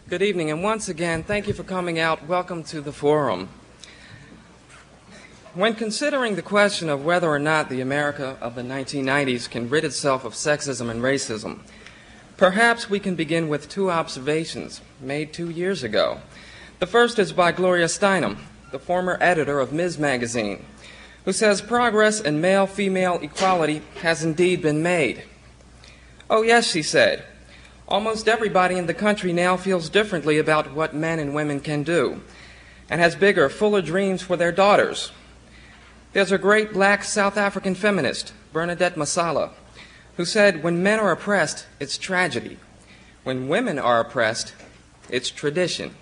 Good evening, and once again, thank you for coming out. Welcome to the forum. When considering the question of whether or not the America of the 1990s can rid itself of sexism and racism, perhaps we can begin with two observations made 2 years ago. The first is by Gloria Steinem, the former editor of Ms. Magazine, who says progress in male-female equality has indeed been made. Oh yes, she said, almost everybody in the country now feels differently about what men and women can do, and has bigger, fuller dreams for their daughters. There's a great black South African feminist, Bernadette Masala, who said, when men are oppressed, it's tragedy. When women are oppressed, it's tradition.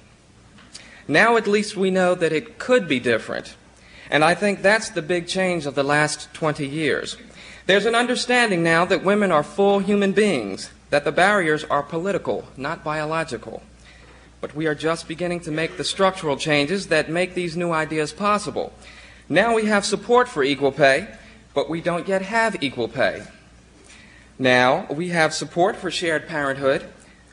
Now at least we know that it could be different, and I think that's the big change of the last 20 years. There's an understanding now that women are full human beings, that the barriers are political, not biological. But we are just beginning to make the structural changes that make these new ideas possible. Now we have support for equal pay, but we don't yet have equal pay. Now we have support for shared parenthood,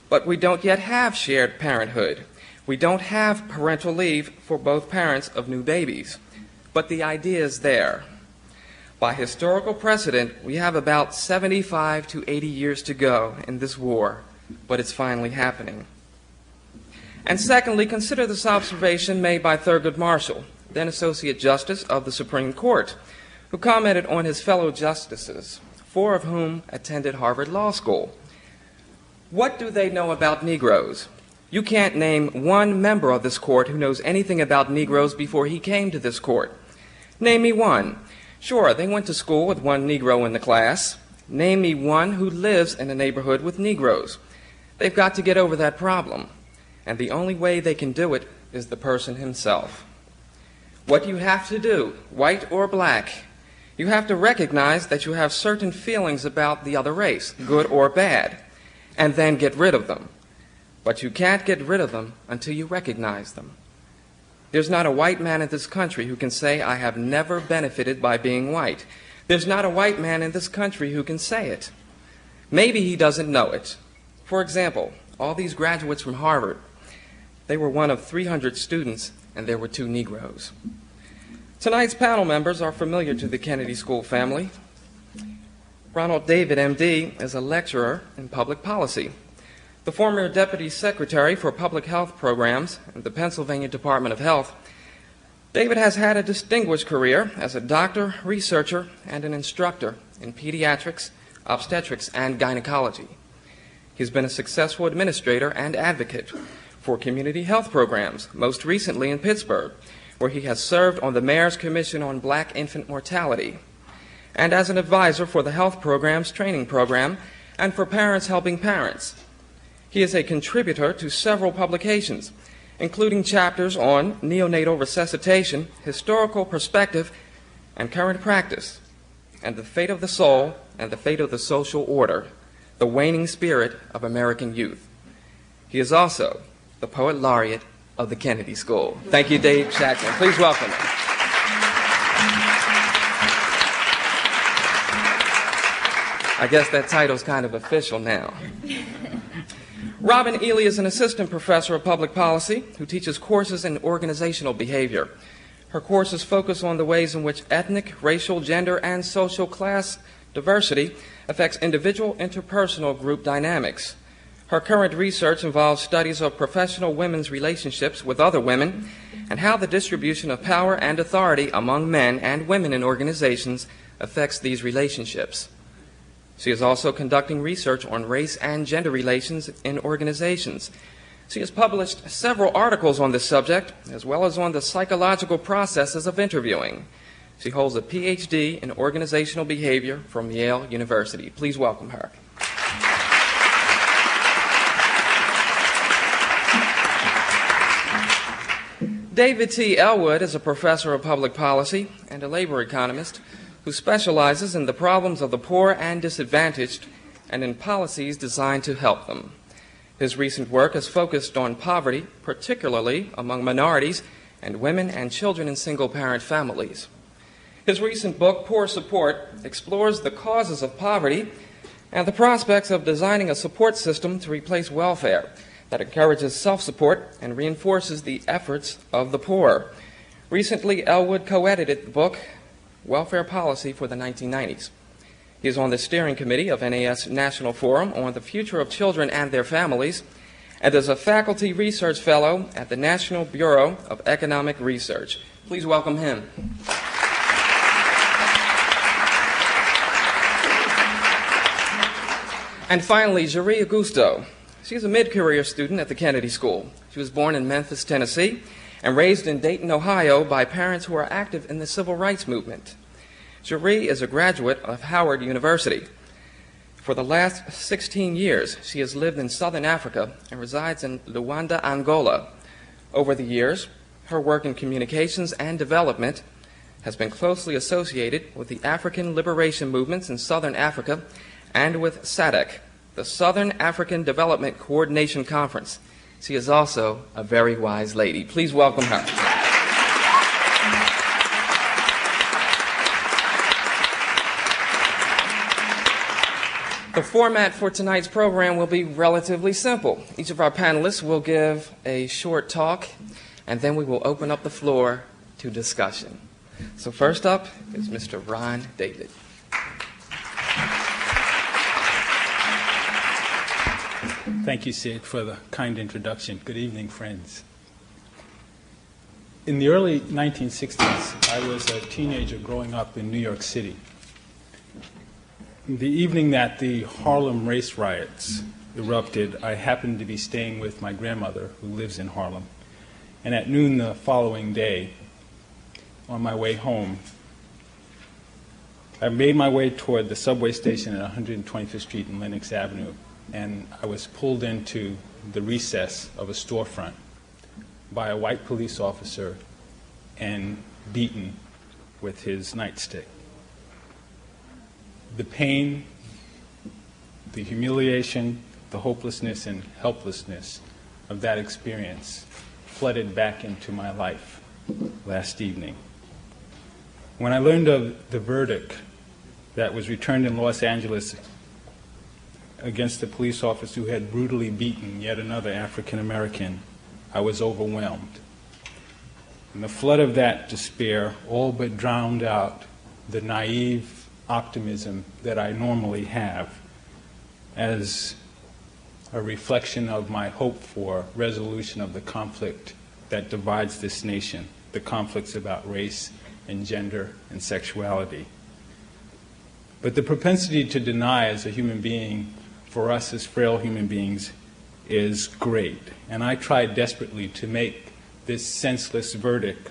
but we don't yet have shared parenthood. We don't have parental leave for both parents of new babies. But the idea is there. By historical precedent, we have about 75 to 80 years to go in this war, but it's finally happening. And secondly, consider this observation made by Thurgood Marshall, then Associate Justice of the Supreme Court, who commented on his fellow justices, 4 of whom attended Harvard Law School. What do they know about Negroes? You can't name one member of this court who knows anything about Negroes before he came to this court. Name me one. Sure, they went to school with one Negro in the class. Name me one who lives in a neighborhood with Negroes. They've got to get over that problem, and the only way they can do it is the person himself. What you have to do, white or black, you have to recognize that you have certain feelings about the other race, good or bad, and then get rid of them. But you can't get rid of them until you recognize them. There's not a white man in this country who can say, I have never benefited by being white. There's not a white man in this country who can say it. Maybe he doesn't know it. For example, all these graduates from Harvard, they were one of 300 students, and there were 2 Negroes. Tonight's panel members are familiar to the Kennedy School family. Ronald David, M.D., is a lecturer in public policy. The former Deputy Secretary for Public Health Programs in the Pennsylvania Department of Health, David has had a distinguished career as a doctor, researcher, and an instructor in pediatrics, obstetrics, and gynecology. He's been a successful administrator and advocate for community health programs, most recently in Pittsburgh, where he has served on the Mayor's Commission on Black Infant Mortality, and as an advisor for the Health Programs Training Program and for Parents Helping Parents. He is a contributor to several publications, including chapters on neonatal resuscitation, historical perspective, and current practice, and the fate of the soul and the fate of the social order, the waning spirit of American youth. He is also the Poet Laureate of the Kennedy School. Thank you, Dave Shackman. Please welcome him. I guess that title's kind of official now. Robin Ely is an assistant professor of public policy who teaches courses in organizational behavior. Her courses focus on the ways in which ethnic, racial, gender, and social class diversity affects individual, interpersonal, group dynamics. Her current research involves studies of professional women's relationships with other women and how the distribution of power and authority among men and women in organizations affects these relationships. She is also conducting research on race and gender relations in organizations. She has published several articles on this subject, as well as on the psychological processes of interviewing. She holds a PhD in organizational behavior from Yale University. Please welcome her. David T. Elwood is a professor of public policy and a labor economist who specializes in the problems of the poor and disadvantaged and in policies designed to help them. His recent work has focused on poverty, particularly among minorities and women and children in single-parent families. His recent book, Poor Support, explores the causes of poverty and the prospects of designing a support system to replace welfare that encourages self-support and reinforces the efforts of the poor. Recently, Elwood co-edited the book, Welfare Policy for the 1990s. He is on the steering committee of NAS National Forum on the Future of Children and Their Families, and is a faculty research fellow at the National Bureau of Economic Research. Please welcome him. And finally, Jerry Augusto. She's a mid-career student at the Kennedy School. She was born in Memphis, Tennessee, and raised in Dayton, Ohio by parents who are active in the civil rights movement. Jerry is a graduate of Howard University. For the last 16 years, she has lived in southern Africa and resides in Luanda, Angola. Over the years, her work in communications and development has been closely associated with the African liberation movements in southern Africa and with SADC, the Southern African Development Coordination Conference. She is also a very wise lady. Please welcome her. The format for tonight's program will be relatively simple. Each of our panelists will give a short talk, and then we will open up the floor to discussion. So first up is Mr. Ron David. Thank you, Sid, for the kind introduction. Good evening, friends. In the early 1960s, I was a teenager growing up in New York City. The evening that the Harlem race riots erupted, I happened to be staying with my grandmother, who lives in Harlem. And at noon the following day, on my way home, I made my way toward the subway station at 125th Street and Lenox Avenue, and I was pulled into the recess of a storefront by a white police officer and beaten with his nightstick. The pain, the humiliation, the hopelessness and helplessness of that experience flooded back into my life last evening. When I learned of the verdict that was returned in Los Angeles against the police officer who had brutally beaten yet another African American, I was overwhelmed. And the flood of that despair all but drowned out the naive optimism that I normally have as a reflection of my hope for resolution of the conflict that divides this nation, the conflicts about race and gender and sexuality. But the propensity to deny as a human being for us as frail human beings is great. And I tried desperately to make this senseless verdict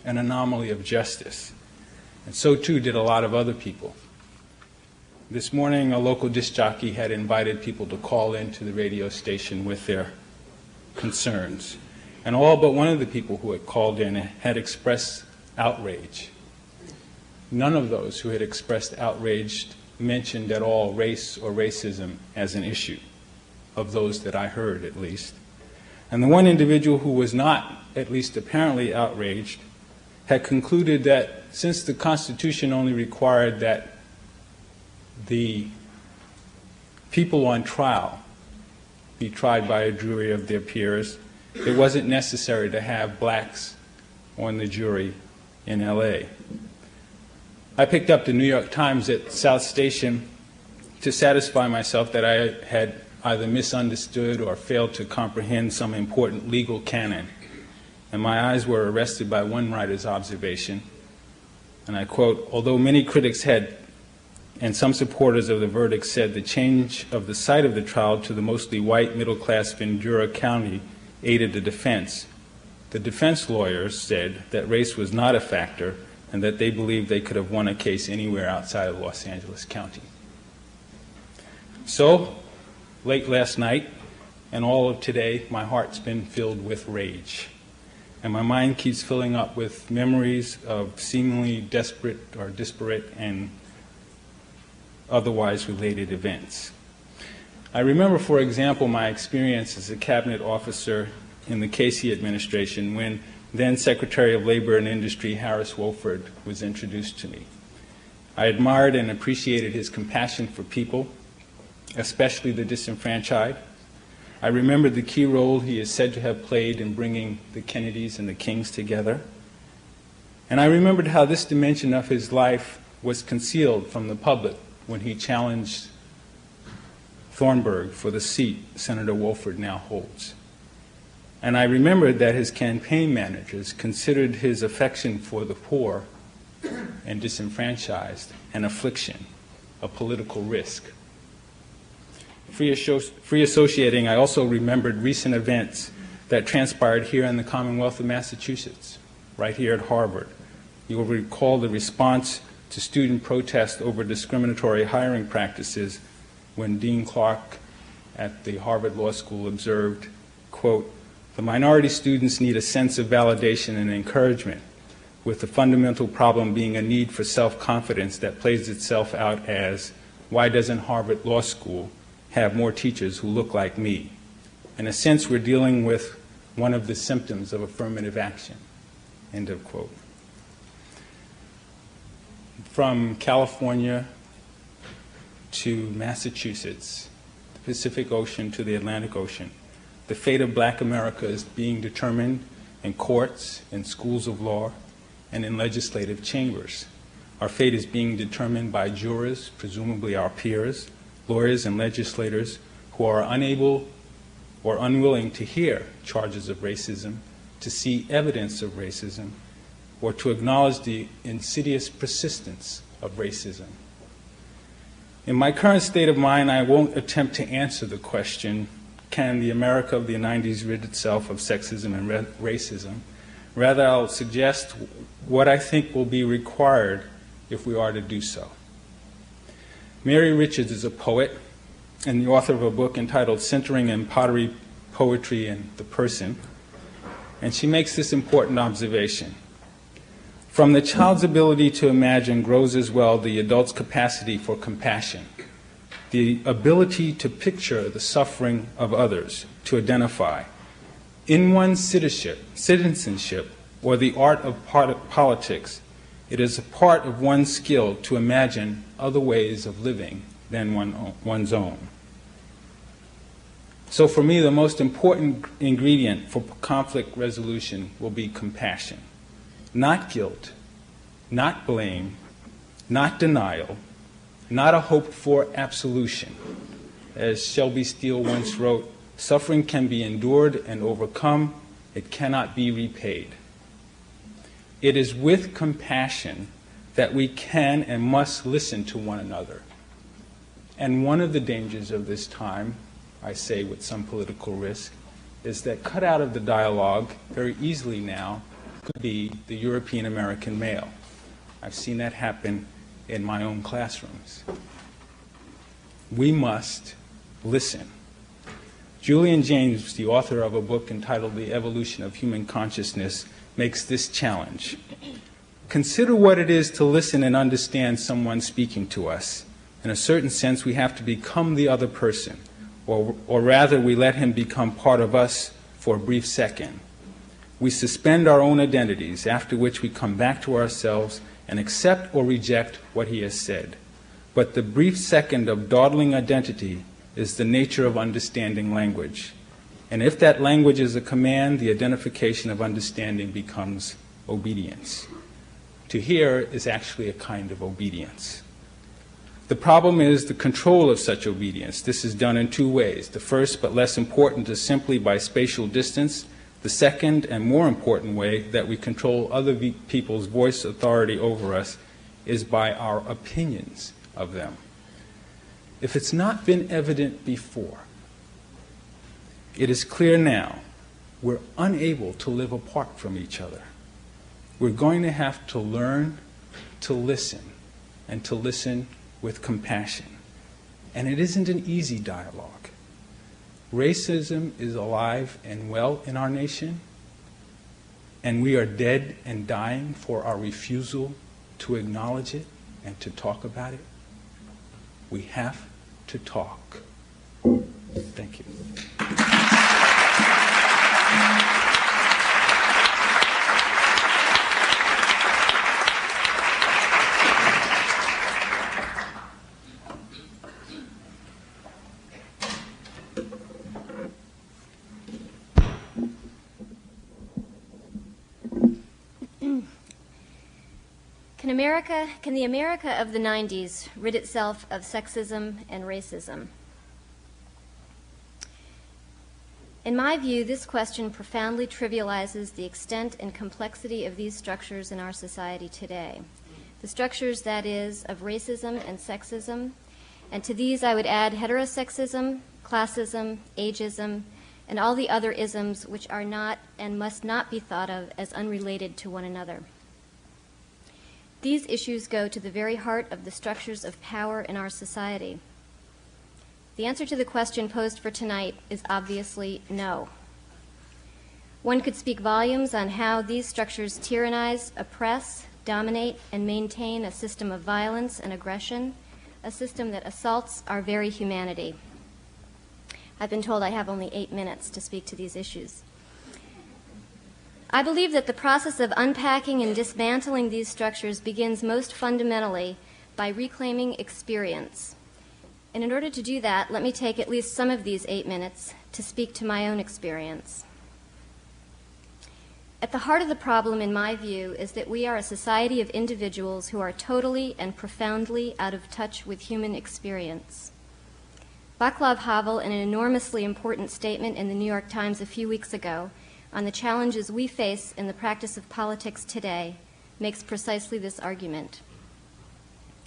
an anomaly of justice. And so too did a lot of other people. This morning, a local disc jockey had invited people to call into the radio station with their concerns. And all but one of the people who had called in had expressed outrage. None of those who had expressed outrage mentioned at all race or racism as an issue, of those that I heard at least. And the one individual who was not, at least apparently, outraged had concluded that since the Constitution only required that the people on trial be tried by a jury of their peers, it wasn't necessary to have blacks on the jury in LA. I picked up the New York Times at South Station to satisfy myself that I had either misunderstood or failed to comprehend some important legal canon. And my eyes were arrested by one writer's observation, and I quote, "Although many critics had, and some supporters of the verdict said the change of the site of the trial to the mostly white middle-class Ventura County aided the defense lawyers said that race was not a factor and that they believed they could have won a case anywhere outside of Los Angeles County." So, late last night and all of today, my heart's been filled with rage. And my mind keeps filling up with memories of seemingly desperate or disparate and otherwise related events. I remember, for example, my experience as a cabinet officer in the Casey administration when then Secretary of Labor and Industry Harris Wofford was introduced to me. I admired and appreciated his compassion for people, especially the disenfranchised, I remembered the key role he is said to have played in bringing the Kennedys and the Kings together. And I remembered how this dimension of his life was concealed from the public when he challenged Thornburg for the seat Senator Wolford now holds. And I remembered that his campaign managers considered his affection for the poor and disenfranchised an affliction, a political risk. Free associating, I also remembered recent events that transpired here in the Commonwealth of Massachusetts, right here at Harvard. You will recall the response to student protest over discriminatory hiring practices when Dean Clark at the Harvard Law School observed, quote, "The minority students need a sense of validation and encouragement, with the fundamental problem being a need for self-confidence that plays itself out as, why doesn't Harvard Law School have more teachers who look like me?" In a sense, we're dealing with one of the symptoms of affirmative action, end of quote. From California to Massachusetts, the Pacific Ocean to the Atlantic Ocean, the fate of Black America is being determined in courts, in schools of law, and in legislative chambers. Our fate is being determined by jurors, presumably our peers, lawyers and legislators who are unable or unwilling to hear charges of racism, to see evidence of racism, or to acknowledge the insidious persistence of racism. In my current state of mind, I won't attempt to answer the question, can the America of the 90s rid itself of sexism and racism? Rather, I'll suggest what I think will be required if we are to do so. Mary Richards is a poet and the author of a book entitled Centering in Pottery, Poetry, and the Person, and she makes this important observation. From the child's ability to imagine grows as well the adult's capacity for compassion, the ability to picture the suffering of others, to identify. In one's citizenship, or the art of politics, it is a part of one's skill to imagine other ways of living than one's own. So for me, the most important ingredient for conflict resolution will be compassion. Not guilt, not blame, not denial, not a hoped-for absolution. As Shelby Steele once wrote, suffering can be endured and overcome, it cannot be repaid. It is with compassion that we can and must listen to one another. And one of the dangers of this time, I say with some political risk, is that cut out of the dialogue very easily now could be the European American male. I've seen that happen in my own classrooms. We must listen. Julian James, the author of a book entitled The Evolution of Human Consciousness, makes this challenge. Consider what it is to listen and understand someone speaking to us. In a certain sense, we have to become the other person, or rather, we let him become part of us for a brief second. We suspend our own identities, after which we come back to ourselves and accept or reject what he has said. But the brief second of dawdling identity is the nature of understanding language. And if that language is a command, the identification of understanding becomes obedience. To hear is actually a kind of obedience. The problem is the control of such obedience. This is done in two ways. The first, but less important, is simply by spatial distance. The second and more important way that we control other people's voice authority over us is by our opinions of them. If it's not been evident before, it is clear now we're unable to live apart from each other. We're going to have to learn to listen, and to listen with compassion. And it isn't an easy dialogue. Racism is alive and well in our nation, and we are dead and dying for our refusal to acknowledge it and to talk about it. We have to talk. Thank you. Can the America of the 90s rid itself of sexism and racism? In my view, this question profoundly trivializes the extent and complexity of these structures in our society today. The structures, that is, of racism and sexism, and to these I would add heterosexism, classism, ageism, and all the other isms which are not and must not be thought of as unrelated to one another. These issues go to the very heart of the structures of power in our society. The answer to the question posed for tonight is obviously no. One could speak volumes on how these structures tyrannize, oppress, dominate, and maintain a system of violence and aggression, a system that assaults our very humanity. I've been told I have only 8 minutes to speak to these issues. I believe that the process of unpacking and dismantling these structures begins most fundamentally by reclaiming experience. And in order to do that, let me take at least some of these 8 minutes to speak to my own experience. At the heart of the problem, in my view, is that we are a society of individuals who are totally and profoundly out of touch with human experience. Václav Havel, in an enormously important statement in the New York Times a few weeks ago on the challenges we face in the practice of politics today, makes precisely this argument.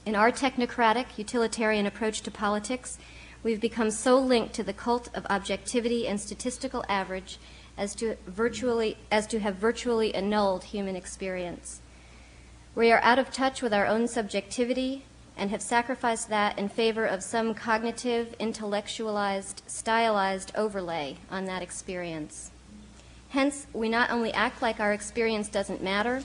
In our technocratic, utilitarian approach to politics, we've become so linked to the cult of objectivity and statistical average as to have virtually annulled human experience. We are out of touch with our own subjectivity and have sacrificed that in favor of some cognitive, intellectualized, stylized overlay on that experience. Hence, we not only act like our experience doesn't matter,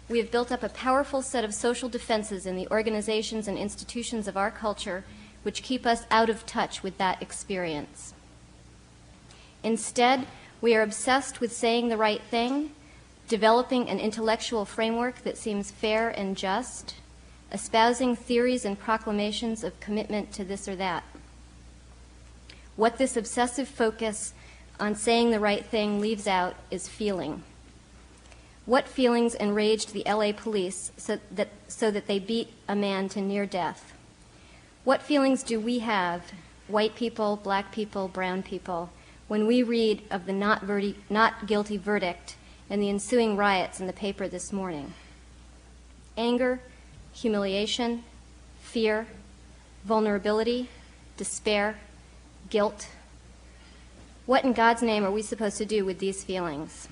we have built up a powerful set of social defenses in the organizations and institutions of our culture which keep us out of touch with that experience. Instead, we are obsessed with saying the right thing, developing an intellectual framework that seems fair and just, espousing theories and proclamations of commitment to this or that. What this obsessive focus on saying the right thing leaves out is feeling. What feelings enraged the LA police so that they beat a man to near death? What feelings do we have, white people, black people, brown people, when we read of the not guilty verdict and the ensuing riots in the paper this morning? Anger, humiliation, fear, vulnerability, despair, guilt. What in God's name are we supposed to do with these feelings?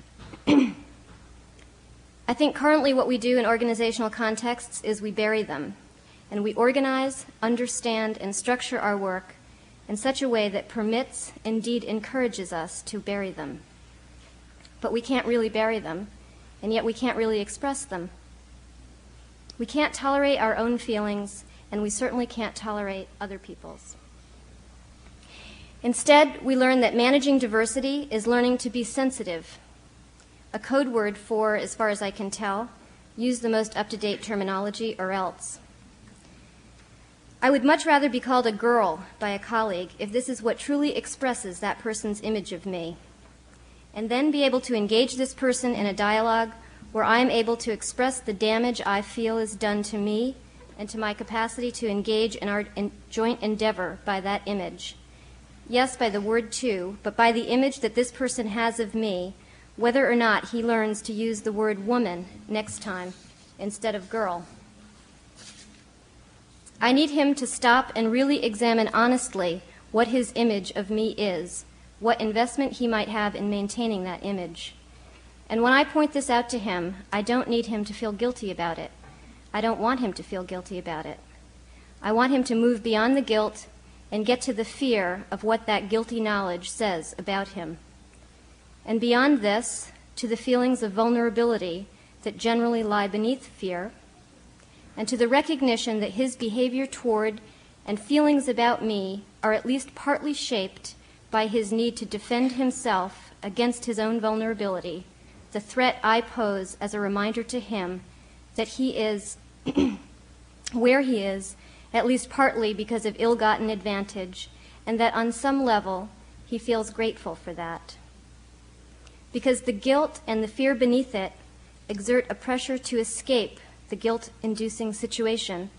I think currently what we do in organizational contexts is we bury them, and we organize, understand, and structure our work in such a way that permits, indeed encourages us to bury them. But we can't really bury them, and yet we can't really express them. We can't tolerate our own feelings, and we certainly can't tolerate other people's. Instead, we learn that managing diversity is learning to be sensitive, a code word for, as far as I can tell, use the most up-to-date terminology or else. I would much rather be called a girl by a colleague if this is what truly expresses that person's image of me, and then be able to engage this person in a dialogue where I am able to express the damage I feel is done to me and to my capacity to engage in our joint endeavor by that image. Yes, by the word too, but by the image that this person has of me, whether or not he learns to use the word woman next time instead of girl. I need him to stop and really examine honestly what his image of me is, what investment he might have in maintaining that image. And when I point this out to him, I don't need him to feel guilty about it. I don't want him to feel guilty about it. I want him to move beyond the guilt and get to the fear of what that guilty knowledge says about him. And beyond this, to the feelings of vulnerability that generally lie beneath fear, and to the recognition that his behavior toward and feelings about me are at least partly shaped by his need to defend himself against his own vulnerability, the threat I pose as a reminder to him that he is where he is, at least partly because of ill-gotten advantage, and that on some level he feels grateful for that. Because the guilt and the fear beneath it exert a pressure to escape the guilt-inducing situation,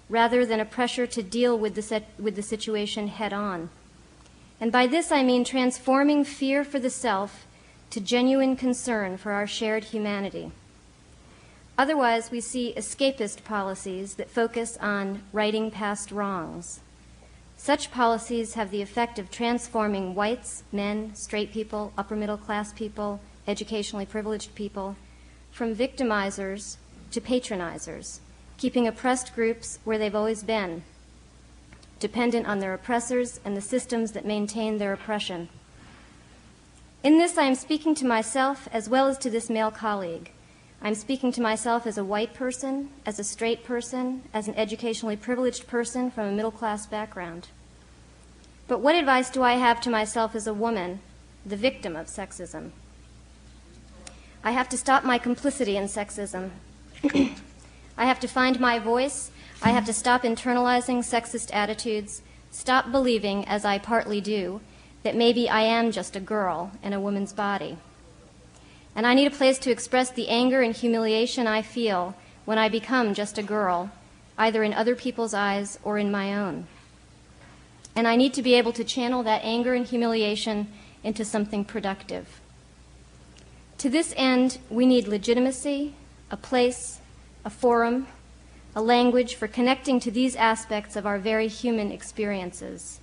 rather than a pressure to deal with the situation head-on. And by this I mean transforming fear for the self to genuine concern for our shared humanity. Otherwise, we see escapist policies that focus on righting past wrongs. Such policies have the effect of transforming whites, men, straight people, upper-middle-class people, educationally privileged people, from victimizers to patronizers, keeping oppressed groups where they've always been, dependent on their oppressors and the systems that maintain their oppression. In this, I am speaking to myself as well as to this male colleague. I'm speaking to myself as a white person, as a straight person, as an educationally privileged person from a middle-class background. But what advice do I have to myself as a woman, the victim of sexism? I have to stop my complicity in sexism. I have to find my voice. I have to stop internalizing sexist attitudes, stop believing, as I partly do, that maybe I am just a girl in a woman's body. And I need a place to express the anger and humiliation I feel when I become just a girl, either in other people's eyes or in my own. And I need to be able to channel that anger and humiliation into something productive. To this end, we need legitimacy, a place, a forum, a language for connecting to these aspects of our very human experiences.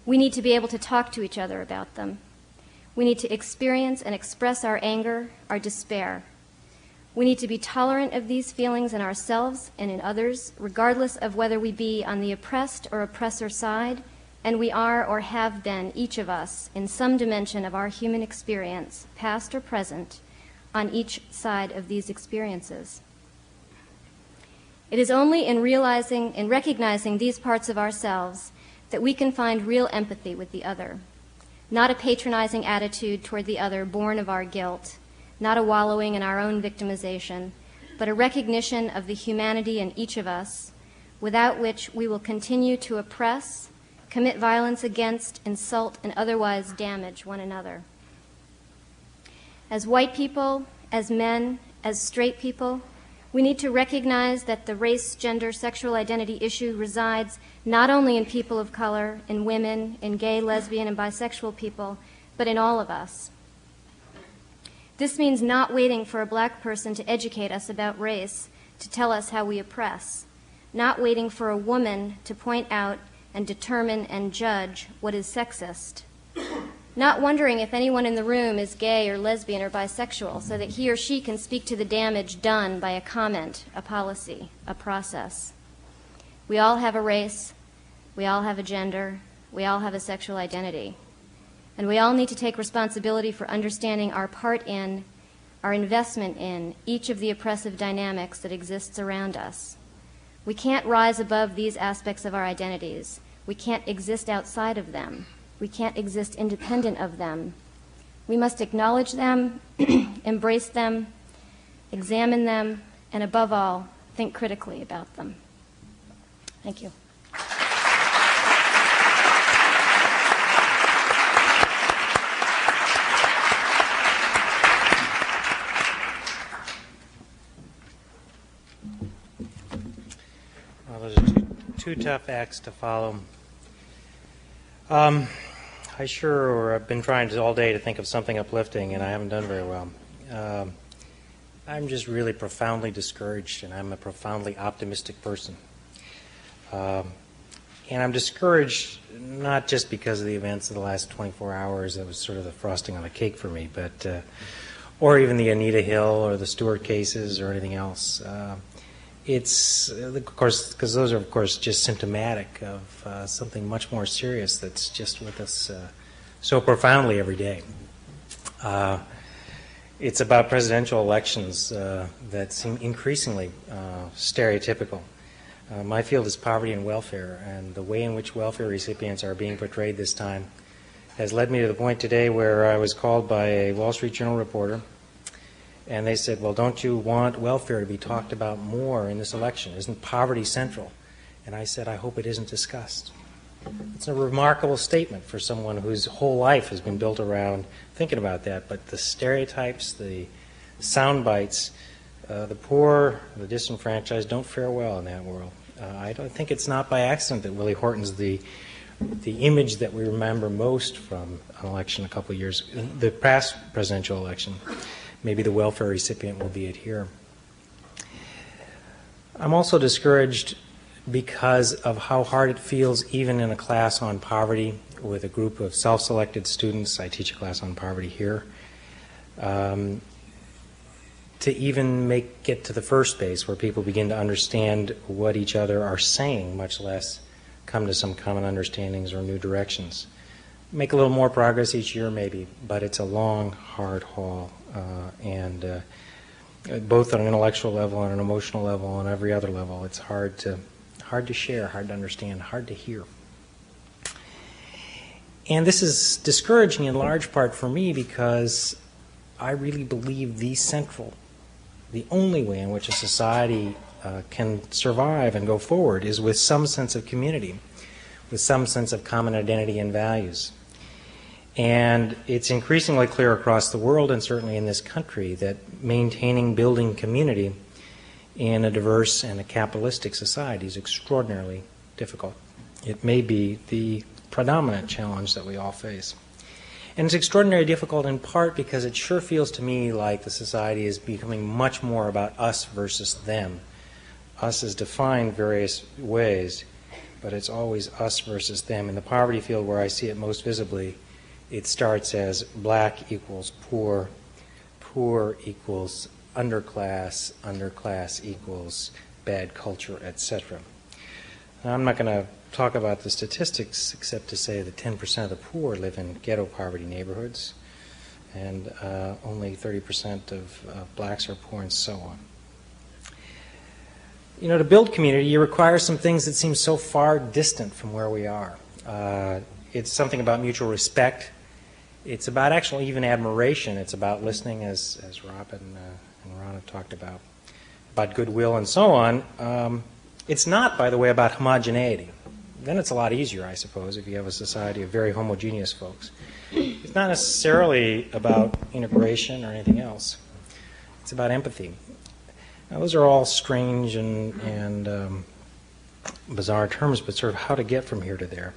We need to be able to talk to each other about them. We need to experience and express our anger, our despair. We need to be tolerant of these feelings in ourselves and in others, regardless of whether we be on the oppressed or oppressor side, and we are or have been, each of us, in some dimension of our human experience, past or present, on each side of these experiences. It is only in recognizing these parts of ourselves that we can find real empathy with the other, not a patronizing attitude toward the other born of our guilt, not a wallowing in our own victimization, but a recognition of the humanity in each of us, without which we will continue to oppress, commit violence against, insult, and otherwise damage one another. As white people, as men, as straight people, we need to recognize that the race, gender, sexual identity issue resides not only in people of color, in women, in gay, lesbian, and bisexual people, but in all of us. This means not waiting for a black person to educate us about race, to tell us how we oppress, not waiting for a woman to point out and determine and judge what is sexist, not wondering if anyone in the room is gay or lesbian or bisexual so that he or she can speak to the damage done by a comment, a policy, a process. We all have a race, we all have a gender, we all have a sexual identity, and we all need to take responsibility for understanding our part in, our investment in, each of the oppressive dynamics that exists around us. We can't rise above these aspects of our identities. We can't exist outside of them. We can't exist independent of them. We must acknowledge them, embrace them, examine them, and above all, think critically about them. Thank you. Well, those are two tough acts to follow. I've been trying all day to think of something uplifting, and I haven't done very well. I'm just really profoundly discouraged, and I'm a profoundly optimistic person. And I'm discouraged not just because of the events of the last 24 hours, that was sort of the frosting on the cake for me, but or even the Anita Hill or the Stewart cases or anything else. It's, of course, because those are, of course, just symptomatic of something much more serious that's just with us so profoundly every day. It's about presidential elections that seem increasingly stereotypical. My field is poverty and welfare, and the way in which welfare recipients are being portrayed this time has led me to the point today where I was called by a Wall Street Journal reporter, and they said, well, don't you want welfare to be talked about more in this election? Isn't poverty central? And I said, I hope it isn't discussed. It's a remarkable statement for someone whose whole life has been built around thinking about that, but the stereotypes, the sound bites The poor, the disenfranchised don't fare well in that world. I don't think it's not by accident that Willie Horton's the image that we remember most from an election a couple of years, the past presidential election. Maybe the welfare recipient will be it here. I'm also discouraged because of how hard it feels even in a class on poverty with a group of self-selected students. I teach a class on poverty here. To even get to the first base where people begin to understand what each other are saying, much less come to some common understandings or new directions. Make a little more progress each year maybe, but it's a long, hard haul, and both on an intellectual level and an emotional level and every other level, it's hard to share, hard to understand, hard to hear. And this is discouraging in large part for me because I really believe the only way in which a society can survive and go forward is with some sense of community, with some sense of common identity and values. And it's increasingly clear across the world, and certainly in this country, that maintaining, building community in a diverse and a capitalistic society is extraordinarily difficult. It may be the predominant challenge that we all face. And it's extraordinarily difficult in part because it sure feels to me like the society is becoming much more about us versus them. Us is defined various ways, but it's always us versus them. In the poverty field where I see it most visibly, it starts as black equals poor, poor equals underclass, underclass equals bad culture, etc. Now, I'm not going to talk about the statistics except to say that 10% of the poor live in ghetto poverty neighborhoods, and only 30% of blacks are poor, and so on. You know, to build community, you require some things that seem so far distant from where we are. It's something about mutual respect. It's about actual even admiration. It's about listening, as Robin and Ron have talked about goodwill and so on. It's not, by the way, about homogeneity. Then it's a lot easier, I suppose, if you have a society of very homogeneous folks. It's not necessarily about integration or anything else. It's about empathy. Now, those are all strange and bizarre terms, but sort of how to get from here to there.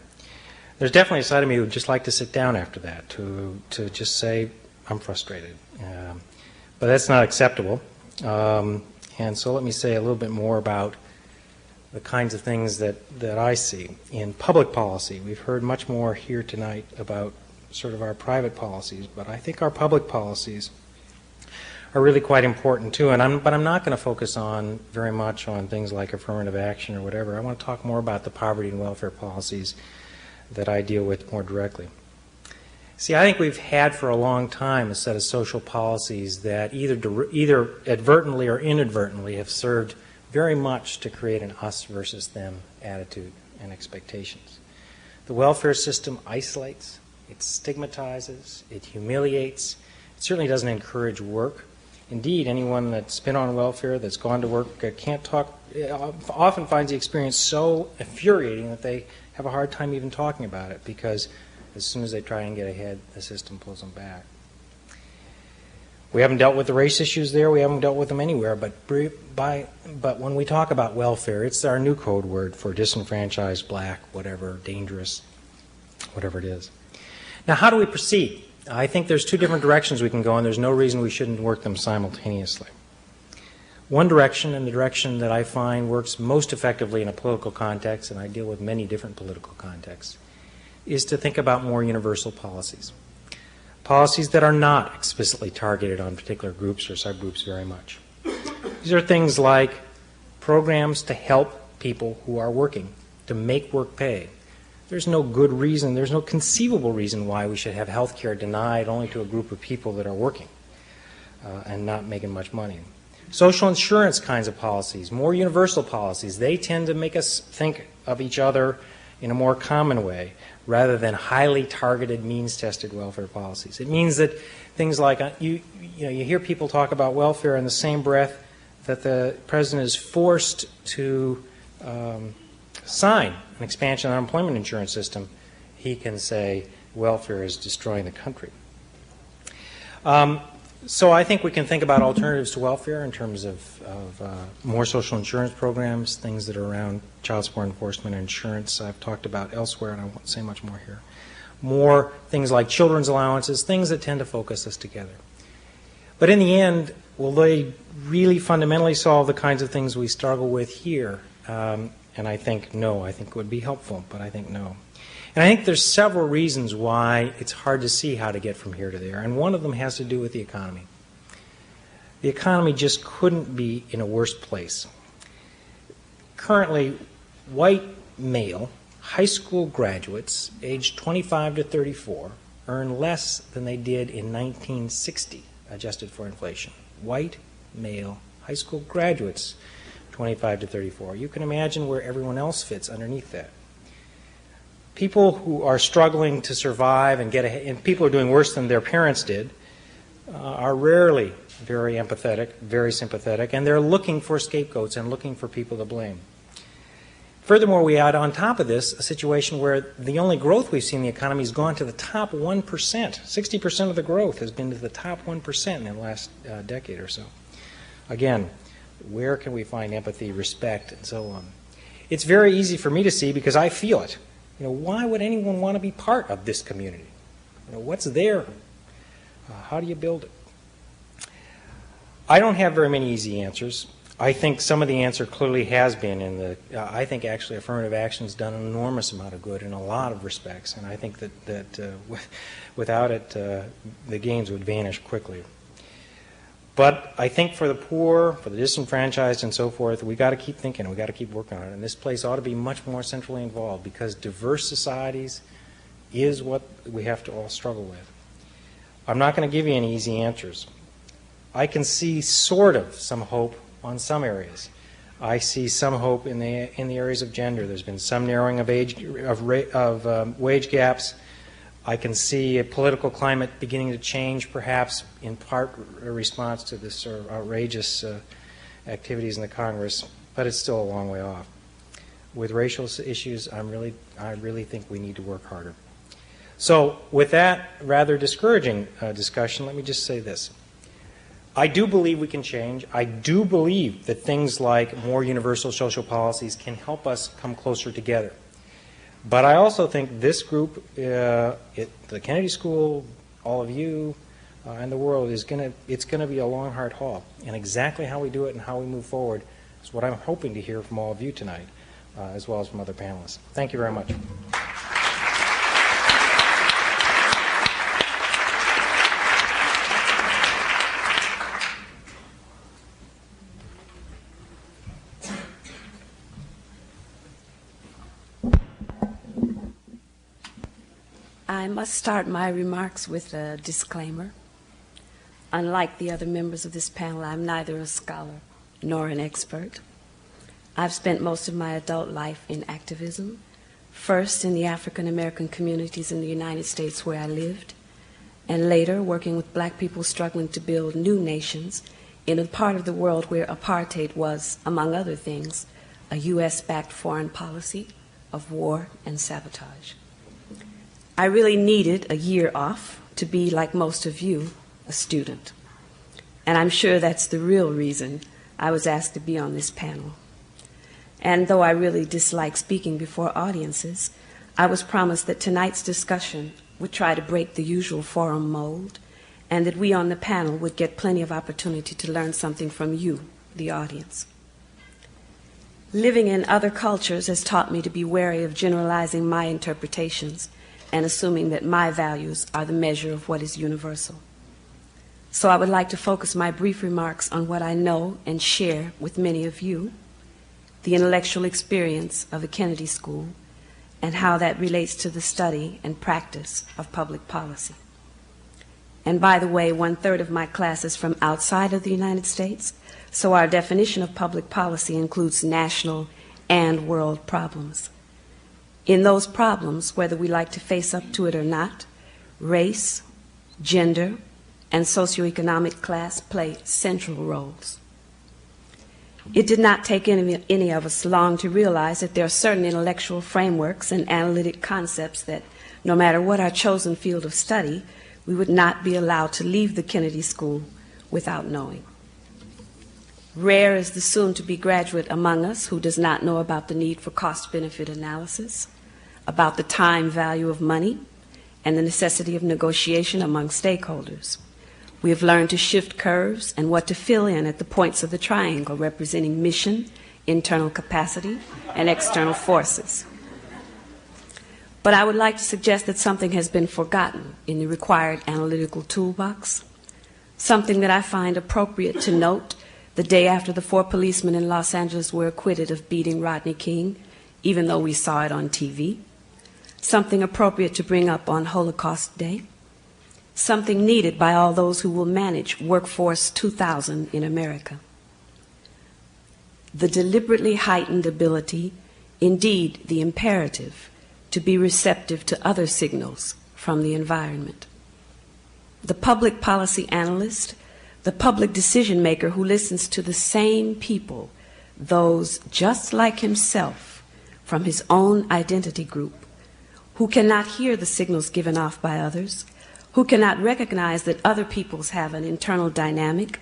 There's definitely a side of me who would just like to sit down after that, to just say, I'm frustrated. But that's not acceptable. And so let me say a little bit more about the kinds of things that I see. In public policy, we've heard much more here tonight about sort of our private policies, but I think our public policies are really quite important too. But I'm not going to focus on very much on things like affirmative action or whatever. I want to talk more about the poverty and welfare policies that I deal with more directly. See, I think we've had for a long time a set of social policies that either advertently or inadvertently have served very much to create an us versus them attitude and expectations. The welfare system isolates, it stigmatizes, it humiliates, it certainly doesn't encourage work. Indeed, anyone that's been on welfare, that's gone to work, can't talk, often finds the experience so infuriating that they have a hard time even talking about it, because as soon as they try and get ahead, the system pulls them back. We haven't dealt with the race issues there. We haven't dealt with them anywhere. But when we talk about welfare, it's our new code word for disenfranchised, black, whatever, dangerous, whatever it is. Now, how do we proceed? I think there's two different directions we can go, and there's no reason we shouldn't work them simultaneously. One direction, and the direction that I find works most effectively in a political context, and I deal with many different political contexts, is to think about more universal policies. Policies that are not explicitly targeted on particular groups or subgroups very much. These are things like programs to help people who are working, to make work pay. There's no good reason, there's no conceivable reason why we should have health care denied only to a group of people that are working and not making much money. Social insurance kinds of policies, more universal policies, they tend to make us think of each other in a more common way, rather than highly targeted, means-tested welfare policies. It means that things like, you hear people talk about welfare in the same breath that the president is forced to sign an expansion of the unemployment insurance system. He can say welfare is destroying the country. So I think we can think about alternatives to welfare in terms of more social insurance programs, things that are around child support enforcement and insurance I've talked about elsewhere, and I won't say much more here. More things like children's allowances, things that tend to focus us together. But in the end, will they really fundamentally solve the kinds of things we struggle with here? And I think no. I think it would be helpful, but I think no. And I think there's several reasons why it's hard to see how to get from here to there, and one of them has to do with the economy. The economy just couldn't be in a worse place. Currently, white male high school graduates aged 25 to 34 earn less than they did in 1960, adjusted for inflation. White male high school graduates, 25 to 34. You can imagine where everyone else fits underneath that. People who are struggling to survive and get ahead, and people who are doing worse than their parents did, are rarely very empathetic, very sympathetic, and they're looking for scapegoats and looking for people to blame. Furthermore, we add on top of this a situation where the only growth we've seen in the economy has gone to the top 1%. 60% of the growth has been to the top 1% in the last decade or so. Again, where can we find empathy, respect, and so on? It's very easy for me to see because I feel it. Why would anyone want to be part of this community? What's there? How do you build it? I don't have very many easy answers. I think some of the answer clearly has been in the, I think actually affirmative action has done an enormous amount of good in a lot of respects, and I think that without it, the gains would vanish quickly. But I think for the poor, for the disenfranchised and so forth, we got to keep thinking, we got to keep working on it, and this place ought to be much more centrally involved because diverse societies is what we have to all struggle with. I'm not going to give you any easy answers. I can see sort of some hope on some areas. I see some hope in the areas of gender. There's been some narrowing of wage gaps. I can see a political climate beginning to change, perhaps in part a response to this sort of outrageous activities in the Congress, but it's still a long way off. With racial issues, I really think we need to work harder. So with that rather discouraging discussion, let me just say this. I do believe we can change. I do believe that things like more universal social policies can help us come closer together. But I also think this group, the Kennedy School, all of you, and the world it's going to be a long, hard haul. And exactly how we do it and how we move forward is what I'm hoping to hear from all of you tonight, as well as from other panelists. Thank you very much. I must start my remarks with a disclaimer. Unlike the other members of this panel, I'm neither a scholar nor an expert. I've spent most of my adult life in activism, first in the African American communities in the United States where I lived, and later working with black people struggling to build new nations in a part of the world where apartheid was, among other things, a U.S.-backed foreign policy of war and sabotage. I really needed a year off to be, like most of you, a student. And I'm sure that's the real reason I was asked to be on this panel. And though I really dislike speaking before audiences, I was promised that tonight's discussion would try to break the usual forum mold, and that we on the panel would get plenty of opportunity to learn something from you, the audience. Living in other cultures has taught me to be wary of generalizing my interpretations and assuming that my values are the measure of what is universal. So I would like to focus my brief remarks on what I know and share with many of you, the intellectual experience of the Kennedy School, and how that relates to the study and practice of public policy. And by the way, 1/3 of my class is from outside of the United States, so our definition of public policy includes national and world problems. In those problems, whether we like to face up to it or not, race, gender, and socioeconomic class play central roles. It did not take any of us long to realize that there are certain intellectual frameworks and analytic concepts that, no matter what our chosen field of study, we would not be allowed to leave the Kennedy School without knowing. Rare is the soon-to-be graduate among us who does not know about the need for cost-benefit analysis, about the time value of money, and the necessity of negotiation among stakeholders. We have learned to shift curves and what to fill in at the points of the triangle representing mission, internal capacity, and external forces. But I would like to suggest that something has been forgotten in the required analytical toolbox, something that I find appropriate to note the day after the 4 policemen in Los Angeles were acquitted of beating Rodney King, even though we saw it on TV, something appropriate to bring up on Holocaust Day, something needed by all those who will manage Workforce 2000 in America. The deliberately heightened ability, indeed the imperative, to be receptive to other signals from the environment. The public policy analyst, the public decision maker who listens to the same people, those just like himself from his own identity group, who cannot hear the signals given off by others, who cannot recognize that other peoples have an internal dynamic,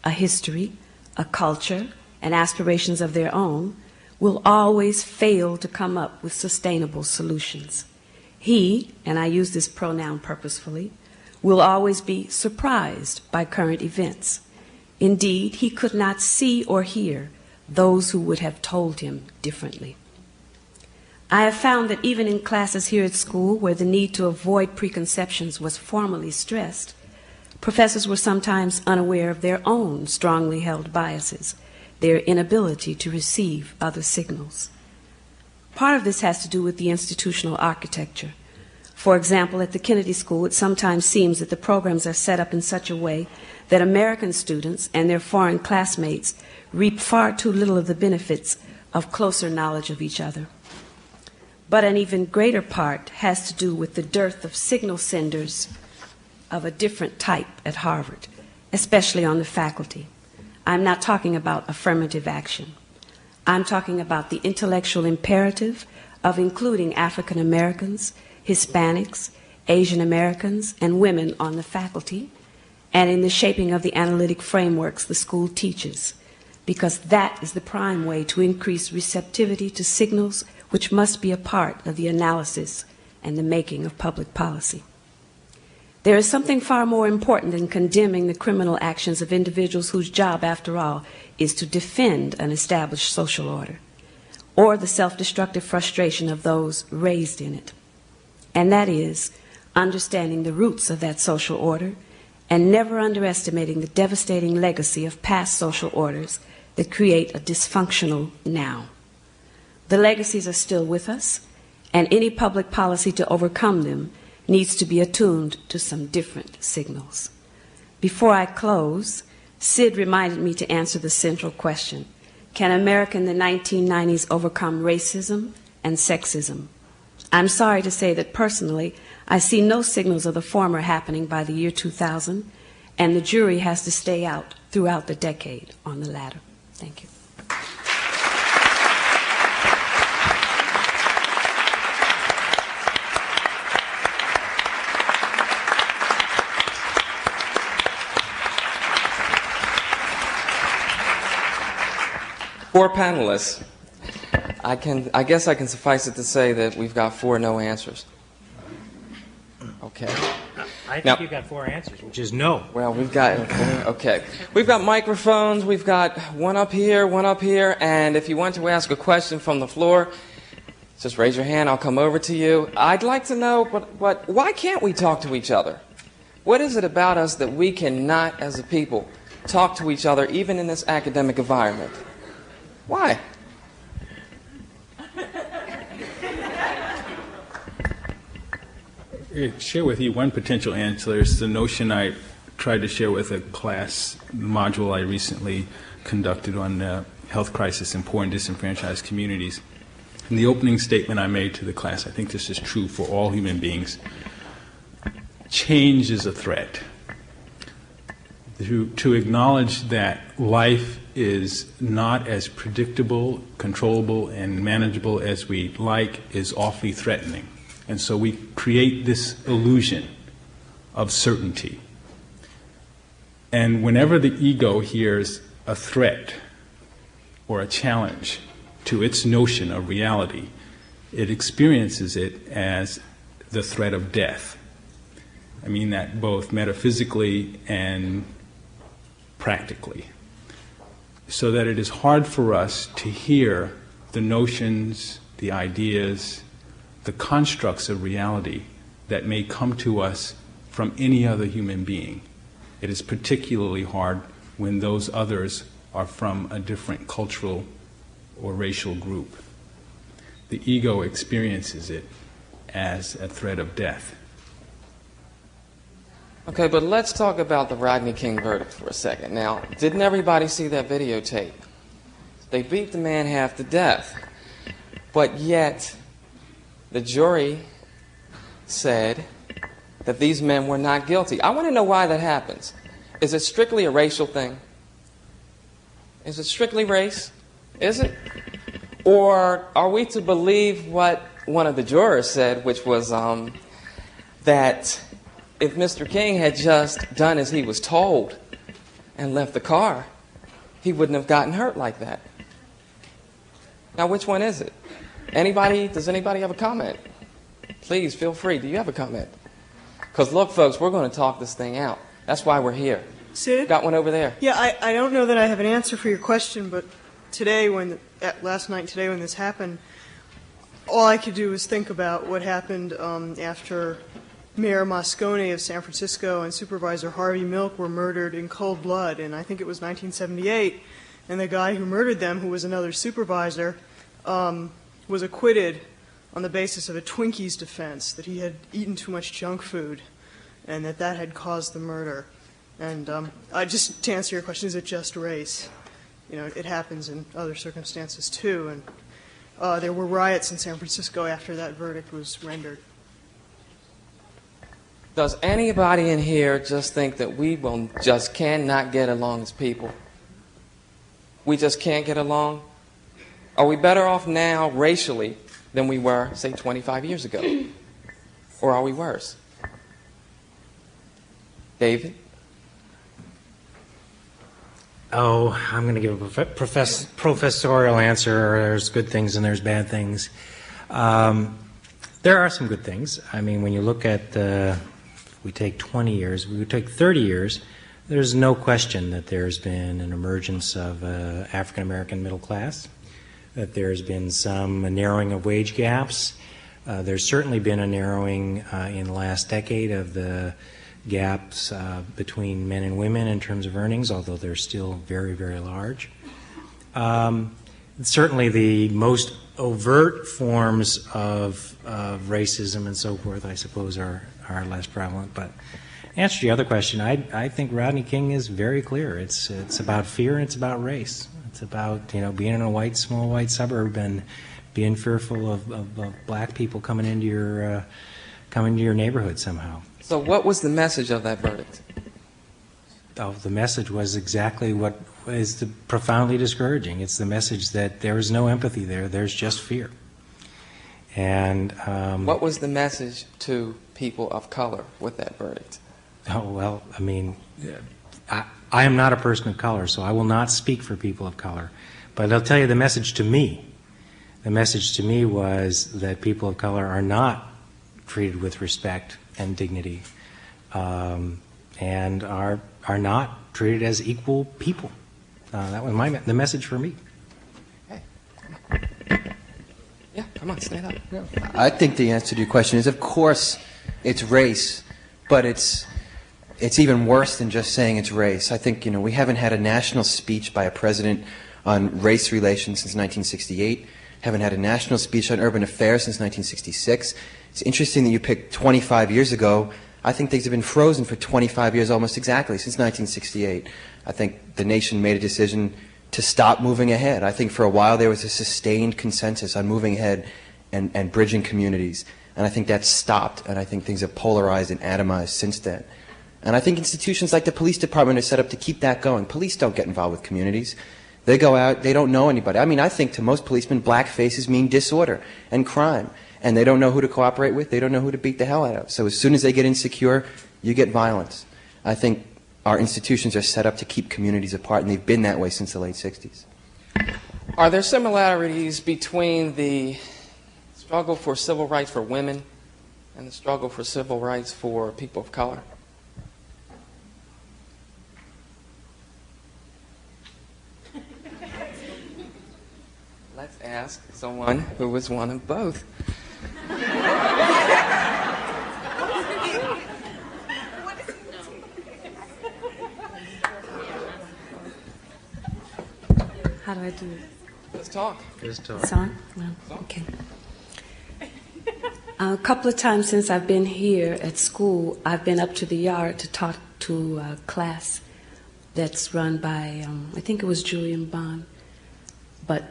a history, a culture, and aspirations of their own, will always fail to come up with sustainable solutions. He, and I use this pronoun purposefully, will always be surprised by current events. Indeed, he could not see or hear those who would have told him differently. I have found that even in classes here at school where the need to avoid preconceptions was formally stressed, professors were sometimes unaware of their own strongly held biases, their inability to receive other signals. Part of this has to do with the institutional architecture. For example, at the Kennedy School, it sometimes seems that the programs are set up in such a way that American students and their foreign classmates reap far too little of the benefits of closer knowledge of each other. But an even greater part has to do with the dearth of signal senders of a different type at Harvard, especially on the faculty. I'm not talking about affirmative action. I'm talking about the intellectual imperative of including African Americans, Hispanics, Asian Americans, and women on the faculty, and in the shaping of the analytic frameworks the school teaches, because that is the prime way to increase receptivity to signals which must be a part of the analysis and the making of public policy. There is something far more important than condemning the criminal actions of individuals whose job, after all, is to defend an established social order, or the self-destructive frustration of those raised in it. And that is understanding the roots of that social order and never underestimating the devastating legacy of past social orders that create a dysfunctional now. The legacies are still with us, and any public policy to overcome them needs to be attuned to some different signals. Before I close, Sid reminded me to answer the central question: can America in the 1990s overcome racism and sexism? I'm sorry to say that personally, I see no signals of the former happening by the year 2000, and the jury has to stay out throughout the decade on the latter. Thank you. Four panelists. I guess I can suffice it to say that we've got 4 no answers. Okay. I think you've got 4 answers, which is no. Well, we've got, okay. We've got microphones, we've got one up here, and if you want to ask a question from the floor, just raise your hand, I'll come over to you. I'd like to know, why can't we talk to each other? What is it about us that we cannot, as a people, talk to each other, even in this academic environment? Why? Share with you one potential answer. It's the notion I tried to share with a class module I recently conducted on health crisis in poor and disenfranchised communities. In the opening statement I made to the class, I think this is true for all human beings, change is a threat. To acknowledge that life is not as predictable, controllable, and manageable as we like is awfully threatening. And so we create this illusion of certainty. And whenever the ego hears a threat or a challenge to its notion of reality, it experiences it as the threat of death. I mean that both metaphysically and practically. So that it is hard for us to hear the notions, the ideas, the constructs of reality that may come to us from any other human being. It is particularly hard when those others are from a different cultural or racial group. The ego experiences it as a threat of death. Okay, but let's talk about the Rodney King verdict for a second. Now, didn't everybody see that videotape? They beat the man half to death. But yet, the jury said that these men were not guilty. I want to know why that happens. Is it strictly a racial thing? Is it strictly race? Is it? Or are we to believe what one of the jurors said, which was that if Mr. King had just done as he was told and left the car, he wouldn't have gotten hurt like that? Now, which one is it? Does anybody have a comment? Please, feel free. Do you have a comment? Because look, folks, we're going to talk this thing out. That's why we're here. Sid? Got one over there. Yeah, I don't know that I have an answer for your question, but last night, today when this happened, all I could do was think about what happened after Mayor Moscone of San Francisco and Supervisor Harvey Milk were murdered in cold blood, and I think it was 1978, and the guy who murdered them, who was another supervisor, was acquitted on the basis of a Twinkies defense, that he had eaten too much junk food, and that had caused the murder. And just to answer your question, is it just race? You know, it happens in other circumstances too, and there were riots in San Francisco after that verdict was rendered. Does anybody in here just think that we just cannot get along as people? We just can't get along? Are we better off now racially than we were, say, 25 years ago? Or are we worse? David? Oh, I'm going to give a professorial answer. There's good things and there's bad things. There are some good things. I mean, when you look at, we take 20 years, we take 30 years, there's no question that there's been an emergence of African-American middle class, that there's been some narrowing of wage gaps. There's certainly been a narrowing in the last decade of the gaps between men and women in terms of earnings, although they're still very, very large. Certainly the most overt forms of racism and so forth, I suppose, are less prevalent. But to answer the other question, I think Rodney King is very clear. It's about fear and it's about race. It's about being in a small white suburb and being fearful of black people coming into your neighborhood somehow. So what was the message of that verdict? Oh, the message was exactly what is profoundly discouraging. It's the message that there is no empathy there. There's just fear. And what was the message to people of color with that verdict? Oh, well, I mean, I am not a person of color, so I will not speak for people of color. But I'll tell you the message to me. The message to me was that people of color are not treated with respect and dignity, and are not treated as equal people. That was the message for me. Hey. Yeah, come on, stand up. Yeah. I think the answer to your question is, of course, it's race, but it's even worse than just saying it's race. I think we haven't had a national speech by a president on race relations since 1968. Haven't had a national speech on urban affairs since 1966. It's interesting that you picked 25 years ago. I think things have been frozen for 25 years almost exactly, since 1968. I think the nation made a decision to stop moving ahead. I think for a while there was a sustained consensus on moving ahead and bridging communities. And I think that's stopped, and I think things have polarized and atomized since then. And I think institutions like the police department are set up to keep that going. Police don't get involved with communities. They go out, they don't know anybody. I mean, I think to most policemen, black faces mean disorder and crime. And they don't know who to cooperate with. They don't know who to beat the hell out of. So as soon as they get insecure, you get violence. I think our institutions are set up to keep communities apart, and they've been that way since the late 60s. Are there similarities between the struggle for civil rights for women and the struggle for civil rights for people of color? Let's ask someone who was one of both. How do I do it? Let's talk. Just It's on? No. Okay. A couple of times since I've been here at school, I've been up to the yard to talk to a class that's run by, I think it was Julian Bond, but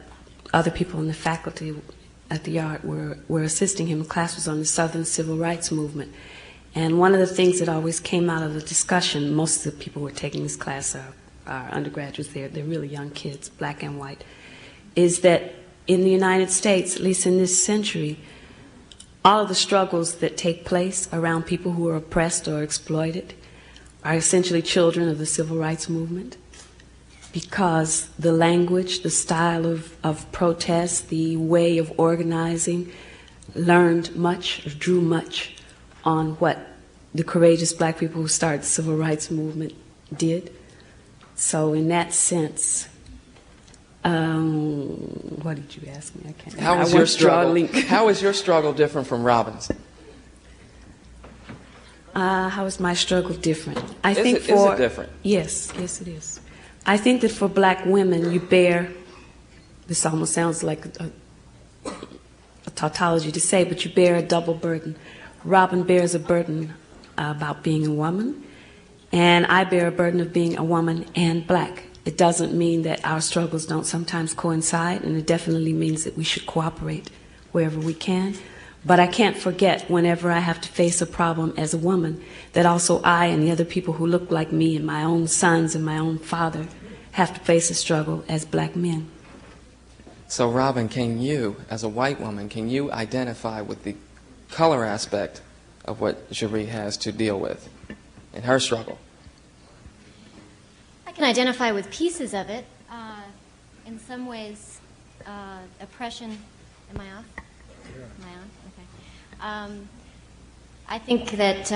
other people in the faculty at the yard were assisting him. The class was on the Southern Civil Rights Movement. And one of the things that always came out of the discussion, most of the people who were taking this class are undergraduates, they're really young kids, black and white, is that in the United States, at least in this century, all of the struggles that take place around people who are oppressed or exploited are essentially children of the civil rights movement, because the language, the style of protest, the way of organizing learned much, or drew much on what the courageous black people who started the civil rights movement did. So in that sense, what did you ask me? I can't remember. How is your struggle different from Robin's? How is my struggle different? Is it different? Yes, it is. I think that for black women, you bear, this almost sounds like a tautology to say, but you bear a double burden. Robin bears a burden about being a woman, and I bear a burden of being a woman and black. It doesn't mean that our struggles don't sometimes coincide, and it definitely means that we should cooperate wherever we can. But I can't forget, whenever I have to face a problem as a woman, that also I and the other people who look like me and my own sons and my own father have to face a struggle as black men. So, Robin, can you, as a white woman, can you identify with the color aspect of what Cherie has to deal with in her struggle? I can identify with pieces of it. In some ways, oppression. Am I off? Am I on? Okay. I think that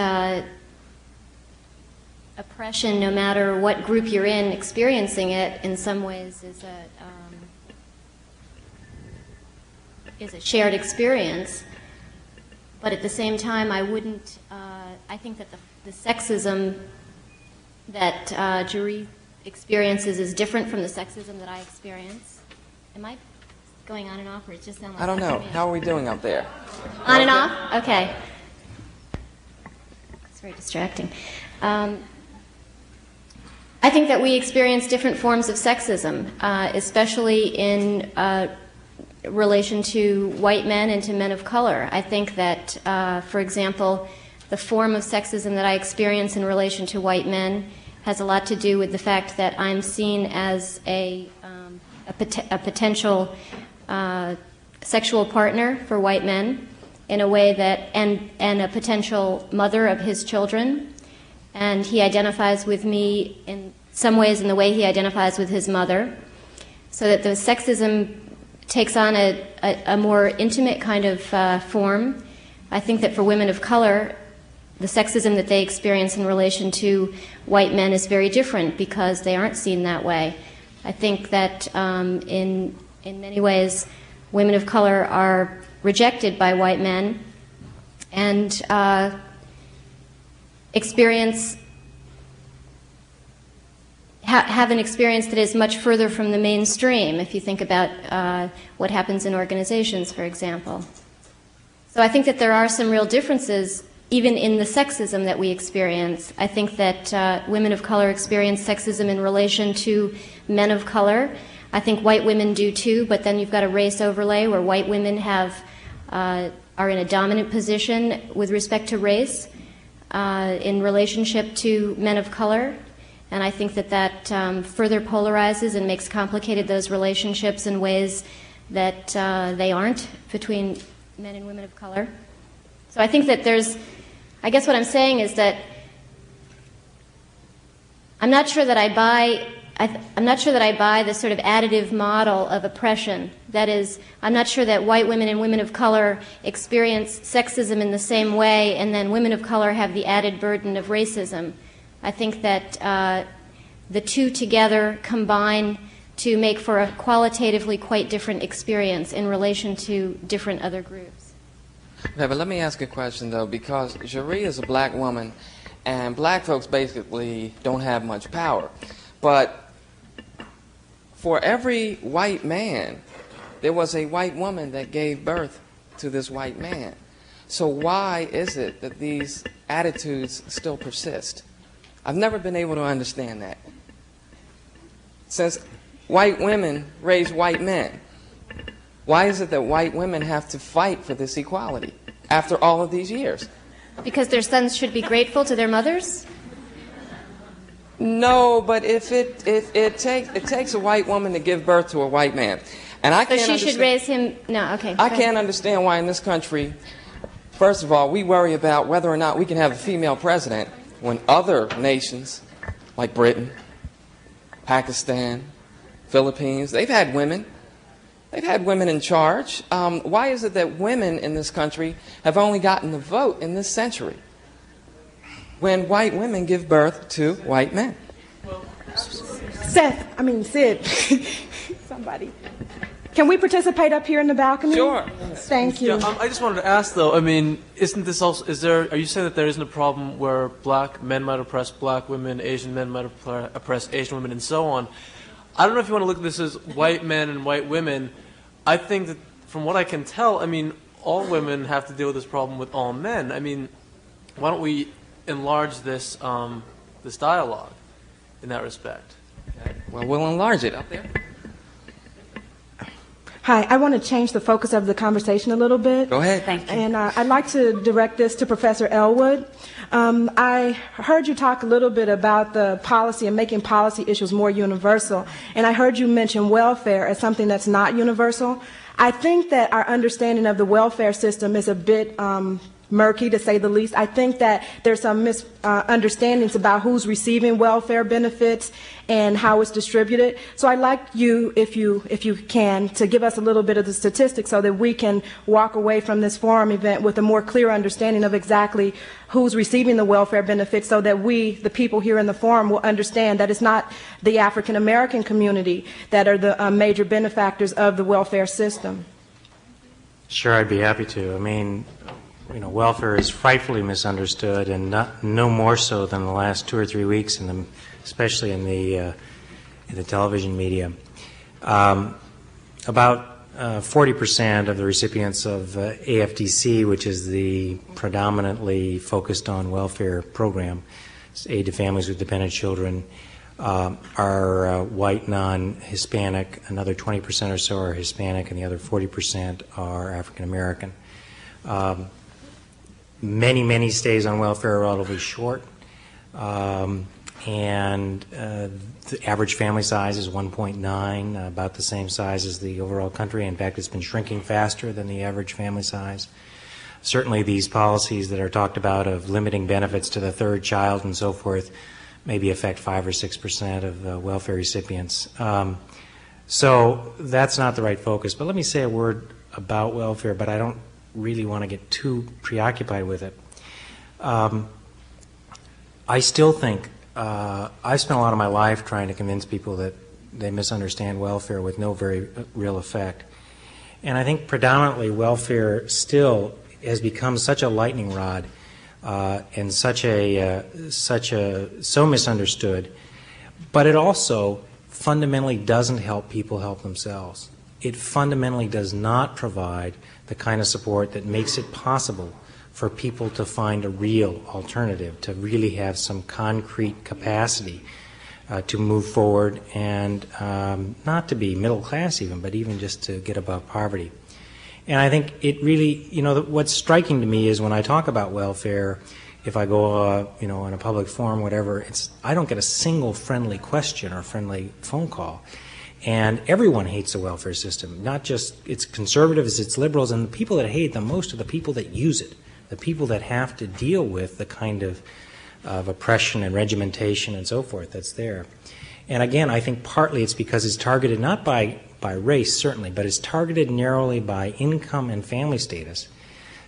oppression, no matter what group you're in, experiencing it in some ways is a shared experience. But at the same time, I wouldn't. I think that the sexism that Cherie experiences is different from the sexism that I experience. Am I going on and off, or it just sounds like... I don't know. How are we doing up there? On and off? Okay. It's very distracting. I think that we experience different forms of sexism, especially in relation to white men and to men of color. I think that, for example, the form of sexism that I experience in relation to white men has a lot to do with the fact that I'm seen as a potential sexual partner for white men in a way that, and a potential mother of his children. And he identifies with me in some ways in the way he identifies with his mother. So that the sexism takes on a more intimate kind of form. I think that for women of color, the sexism that they experience in relation to white men is very different because they aren't seen that way. I think that in many ways, women of color are rejected by white men and have an experience that is much further from the mainstream, if you think about what happens in organizations, for example. So I think that there are some real differences even in the sexism that we experience. I think that women of color experience sexism in relation to men of color. I think white women do too, but then you've got a race overlay where white women are in a dominant position with respect to race in relationship to men of color. And I think that further polarizes and makes complicated those relationships in ways that they aren't between men and women of color. So I think that I guess what I'm saying is that I'm not sure that I buy. I'm not sure that I buy the sort of additive model of oppression. That is, I'm not sure that white women and women of color experience sexism in the same way, and then women of color have the added burden of racism. I think that the two together combine to make for a qualitatively quite different experience in relation to different other groups. Okay, but let me ask a question, though, because Cherie is a black woman, and black folks basically don't have much power. But for every white man, there was a white woman that gave birth to this white man. So why is it that these attitudes still persist? I've never been able to understand that. Since white women raise white men, why is it that white women have to fight for this equality after all of these years? Because their sons should be grateful to their mothers? No, but if it takes a white woman to give birth to a white man, and I can't so she should raise him. No, okay. I can't understand why in this country, first of all, we worry about whether or not we can have a female president when other nations, like Britain, Pakistan, Philippines, they've had women. They've had women in charge. Why is it that women in this country have only gotten the vote in this century when white women give birth to white men? Sid, somebody. Can we participate up here in the balcony? Sure. Thank you. Yeah, I just wanted to ask, though, isn't this also, are you saying that there isn't a problem where black men might oppress black women, Asian men might oppress Asian women, and so on? I don't know if you want to look at this as white men and white women. I think that from what I can tell, all women have to deal with this problem with all men. Why don't we enlarge this this dialogue in that respect? Okay. Well, we'll enlarge it up there. Hi, I want to change the focus of the conversation a little bit. Go ahead. Thank you. And I'd like to direct this to Professor Elwood. I heard you talk a little bit about the policy and making policy issues more universal, and I heard you mention welfare as something that's not universal. I think that our understanding of the welfare system is a bit murky, to say the least. I think that there's some misunderstandings about who's receiving welfare benefits and how it's distributed. So I'd like you, if you can, to give us a little bit of the statistics so that we can walk away from this forum event with a more clear understanding of exactly who's receiving the welfare benefits, so that we, the people here in the forum, will understand that it's not the African American community that are the major benefactors of the welfare system. Sure, I'd be happy to. Welfare is frightfully misunderstood, and no more so than the last 2 or 3 weeks, especially in the television media. About 40% of the recipients of AFDC, which is the predominantly focused on welfare program, aid to families with dependent children, are white, non-Hispanic. Another 20% or so are Hispanic, and the other 40% are African American. Many stays on welfare are relatively short, and the average family size is 1.9, about the same size as the overall country. In fact, it's been shrinking faster than the average family size. Certainly these policies that are talked about of limiting benefits to the third child and so forth maybe affect 5 or 6% of welfare recipients. So that's not the right focus. But let me say a word about welfare, but I don't really want to get too preoccupied with it. I still think I spent a lot of my life trying to convince people that they misunderstand welfare with no very real effect. And I think predominantly welfare still has become such a lightning rod and so misunderstood, but it also fundamentally doesn't help people help themselves. It fundamentally does not provide the kind of support that makes it possible for people to find a real alternative, to really have some concrete capacity to move forward and not to be middle class even, but even just to get above poverty. And I think it really, what's striking to me is when I talk about welfare, if I go, in a public forum, whatever, I don't get a single friendly question or friendly phone call. And everyone hates the welfare system, not just its conservatives, its liberals, and the people that hate the most are the people that use it, the people that have to deal with the kind of oppression and regimentation and so forth that's there. And again, I think partly it's because it's targeted not by race, certainly, but it's targeted narrowly by income and family status,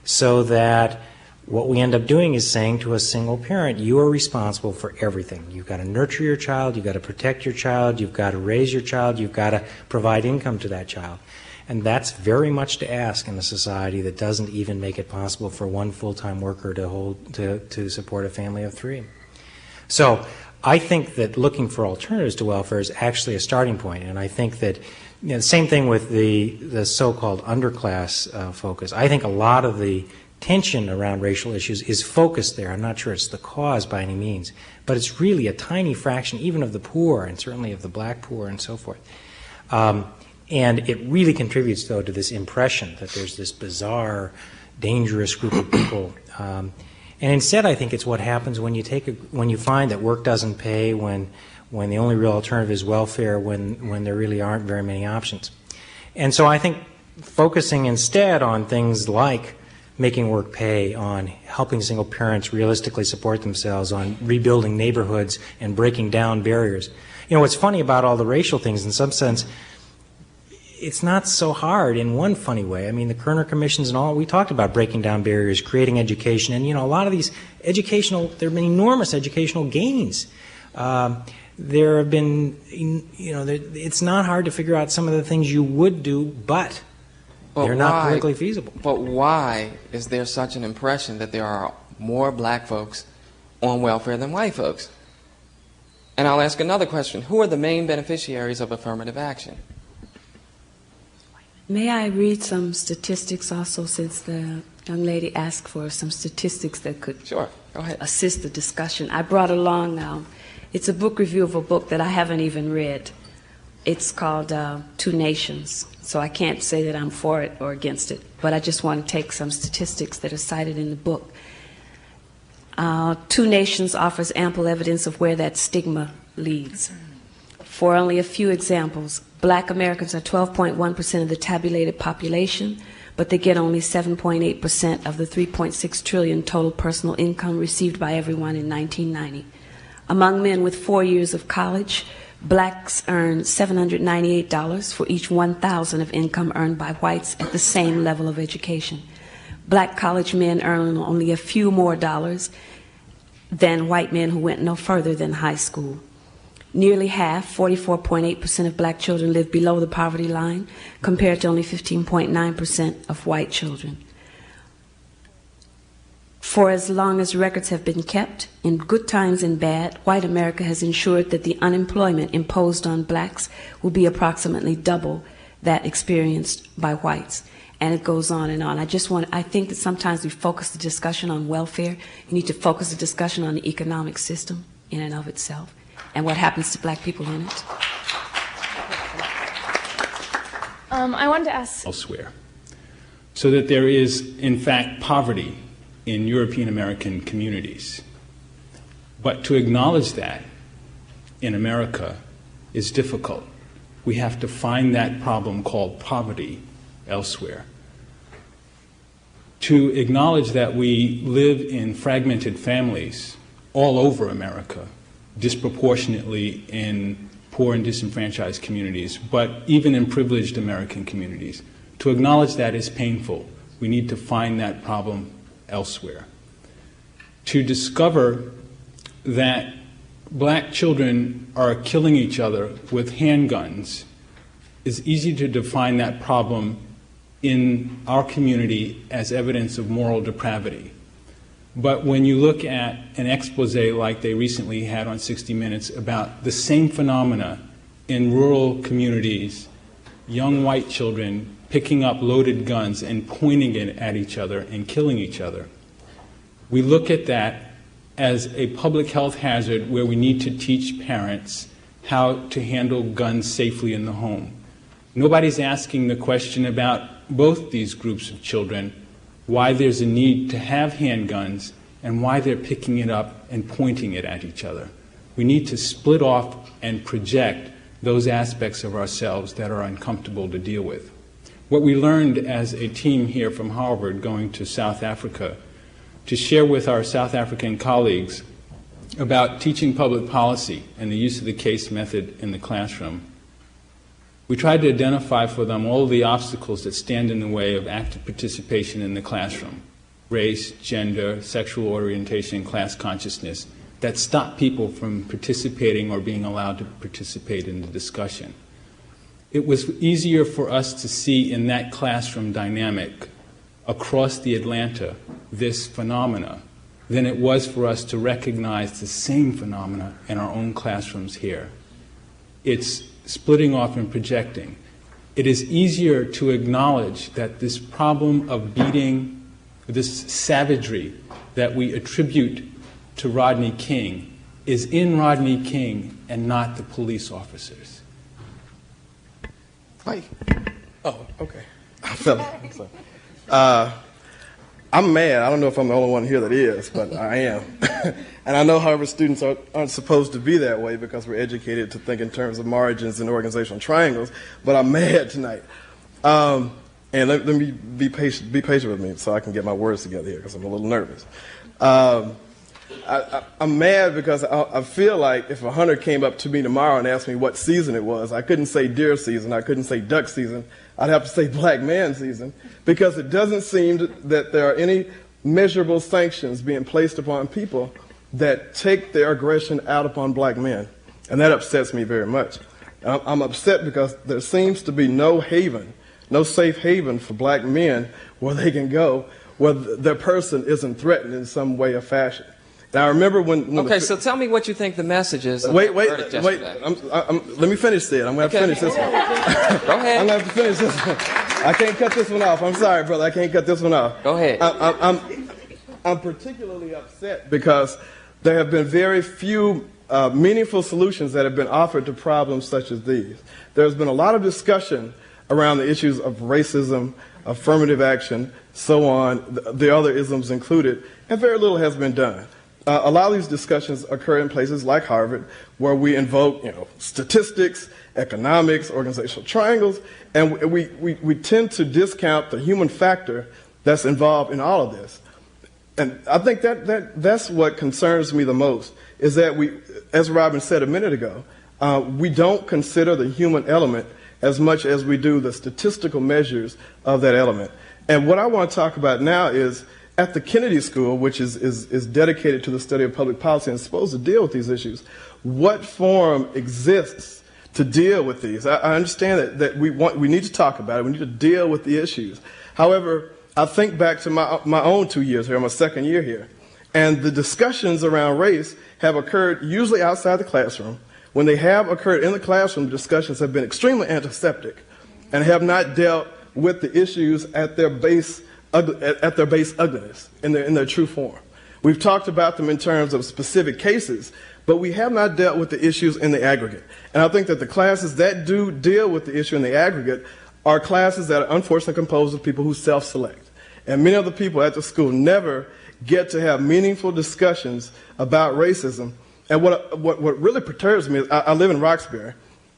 so that what we end up doing is saying to a single parent, you are responsible for everything. You've got to nurture your child, you've got to protect your child, you've got to raise your child, you've got to provide income to that child. And that's very much to ask in a society that doesn't even make it possible for one full-time worker to support a family of three. So I think that looking for alternatives to welfare is actually a starting point, and I think that the same thing with the so-called underclass focus. I think a lot of the tension around racial issues is focused there. I'm not sure it's the cause by any means, but it's really a tiny fraction even of the poor, and certainly of the black poor and so forth. And it really contributes, though, to this impression that there's this bizarre, dangerous group of people. And instead, I think it's what happens when you find that work doesn't pay, when the only real alternative is welfare, when there really aren't very many options. And so I think focusing instead on things like making work pay, on helping single parents realistically support themselves, on rebuilding neighborhoods and breaking down barriers. You know, what's funny about all the racial things, in some sense, it's not so hard in one funny way. I mean, the Kerner commissions and all, we talked about breaking down barriers, creating education, and, you know, a lot of these there have been enormous educational gains. There have been, you know, it's not hard to figure out some of the things you would do, but they're not politically feasible. But why is there such an impression that there are more black folks on welfare than white folks? And I'll ask another question. Who are the main beneficiaries of affirmative action? May I read some statistics also, since the young lady asked for some statistics that could Sure. Go ahead. assist the discussion? I brought along, it's a book review of a book that I haven't even read. It's called Two Nations, so I can't say that I'm for it or against it, but I just want to take some statistics that are cited in the book. Two Nations offers ample evidence of where that stigma leads. For only a few examples, black Americans are 12.1% of the tabulated population, but they get only 7.8% of the 3.6 trillion total personal income received by everyone in 1990. Among men with 4 years of college, blacks earn $798 for each 1,000 of income earned by whites at the same level of education. Black college men earn only a few more dollars than white men who went no further than high school. Nearly half, 44.8% of black children live below the poverty line, compared to only 15.9% of white children. For as long as records have been kept, in good times and bad, white America has ensured that the unemployment imposed on blacks will be approximately double that experienced by whites. And it goes on and on. I think that sometimes we focus the discussion on welfare. You need to focus the discussion on the economic system in and of itself, and what happens to black people in it. I wanted to ask elsewhere, so that there is, in fact, poverty in European American communities. But to acknowledge that in America is difficult. We have to find that problem called poverty elsewhere. To acknowledge that we live in fragmented families all over America, disproportionately in poor and disenfranchised communities, but even in privileged American communities. To acknowledge that is painful. We need to find that problem elsewhere. To discover that black children are killing each other with handguns is easy to define that problem in our community as evidence of moral depravity. But when you look at an expose like they recently had on 60 Minutes about the same phenomena in rural communities, young white children picking up loaded guns and pointing it at each other and killing each other, we look at that as a public health hazard where we need to teach parents how to handle guns safely in the home. Nobody's asking the question about both these groups of children, why there's a need to have handguns and why they're picking it up and pointing it at each other. We need to split off and project those aspects of ourselves that are uncomfortable to deal with. What we learned as a team here from Harvard going to South Africa to share with our South African colleagues about teaching public policy and the use of the case method in the classroom, we tried to identify for them all of the obstacles that stand in the way of active participation in the classroom: race, gender, sexual orientation, class consciousness, that stop people from participating or being allowed to participate in the discussion. It was easier for us to see in that classroom dynamic across the Atlanta this phenomena than it was for us to recognize the same phenomena in our own classrooms here. It's splitting off and projecting. It is easier to acknowledge that this problem of beating, this savagery that we attribute to Rodney King, is in Rodney King and not the police officers. Hi. Oh, okay. I'm mad. I don't know if I'm the only one here that is, but I am. And I know Harvard students aren't supposed to be that way because we're educated to think in terms of margins and organizational triangles, but I'm mad tonight. And let me be patient with me so I can get my words together here because I'm a little nervous. I'm mad because I feel like if a hunter came up to me tomorrow and asked me what season it was, I couldn't say deer season, I couldn't say duck season, I'd have to say black man season, because it doesn't seem that there are any measurable sanctions being placed upon people that take their aggression out upon black men. And that upsets me very much. I'm upset because there seems to be no haven, no safe haven for black men where they can go where their person isn't threatened in some way or fashion. Now, I remember when okay, so tell me what you think the message is. Wait. Let me finish it. I'm going to finish this one. Go ahead. I'm going to have to finish this one. I can't cut this one off. I'm sorry, brother. I can't cut this one off. Go ahead. I'm particularly upset because there have been very few meaningful solutions that have been offered to problems such as these. There's been a lot of discussion around the issues of racism, affirmative action, so on, the other isms included, and very little has been done. A lot of these discussions occur in places like Harvard, where we invoke, statistics, economics, organizational triangles, and we tend to discount the human factor that's involved in all of this. And I think that's what concerns me the most, is that we, as Robin said a minute ago, we don't consider the human element as much as we do the statistical measures of that element. And what I want to talk about now is, at the Kennedy School, which is dedicated to the study of public policy and is supposed to deal with these issues, what forum exists to deal with these? I understand that we need to talk about it. We need to deal with the issues. However, I think back to my own 2 years here, my second year here, and the discussions around race have occurred usually outside the classroom. When they have occurred in the classroom, the discussions have been extremely antiseptic and have not dealt with the issues at their base ugliness, in their true form. We've talked about them in terms of specific cases, but we have not dealt with the issues in the aggregate. And I think that the classes that do deal with the issue in the aggregate are classes that are unfortunately composed of people who self-select. And many of the people at the school never get to have meaningful discussions about racism. And what really perturbs me is I live in Roxbury,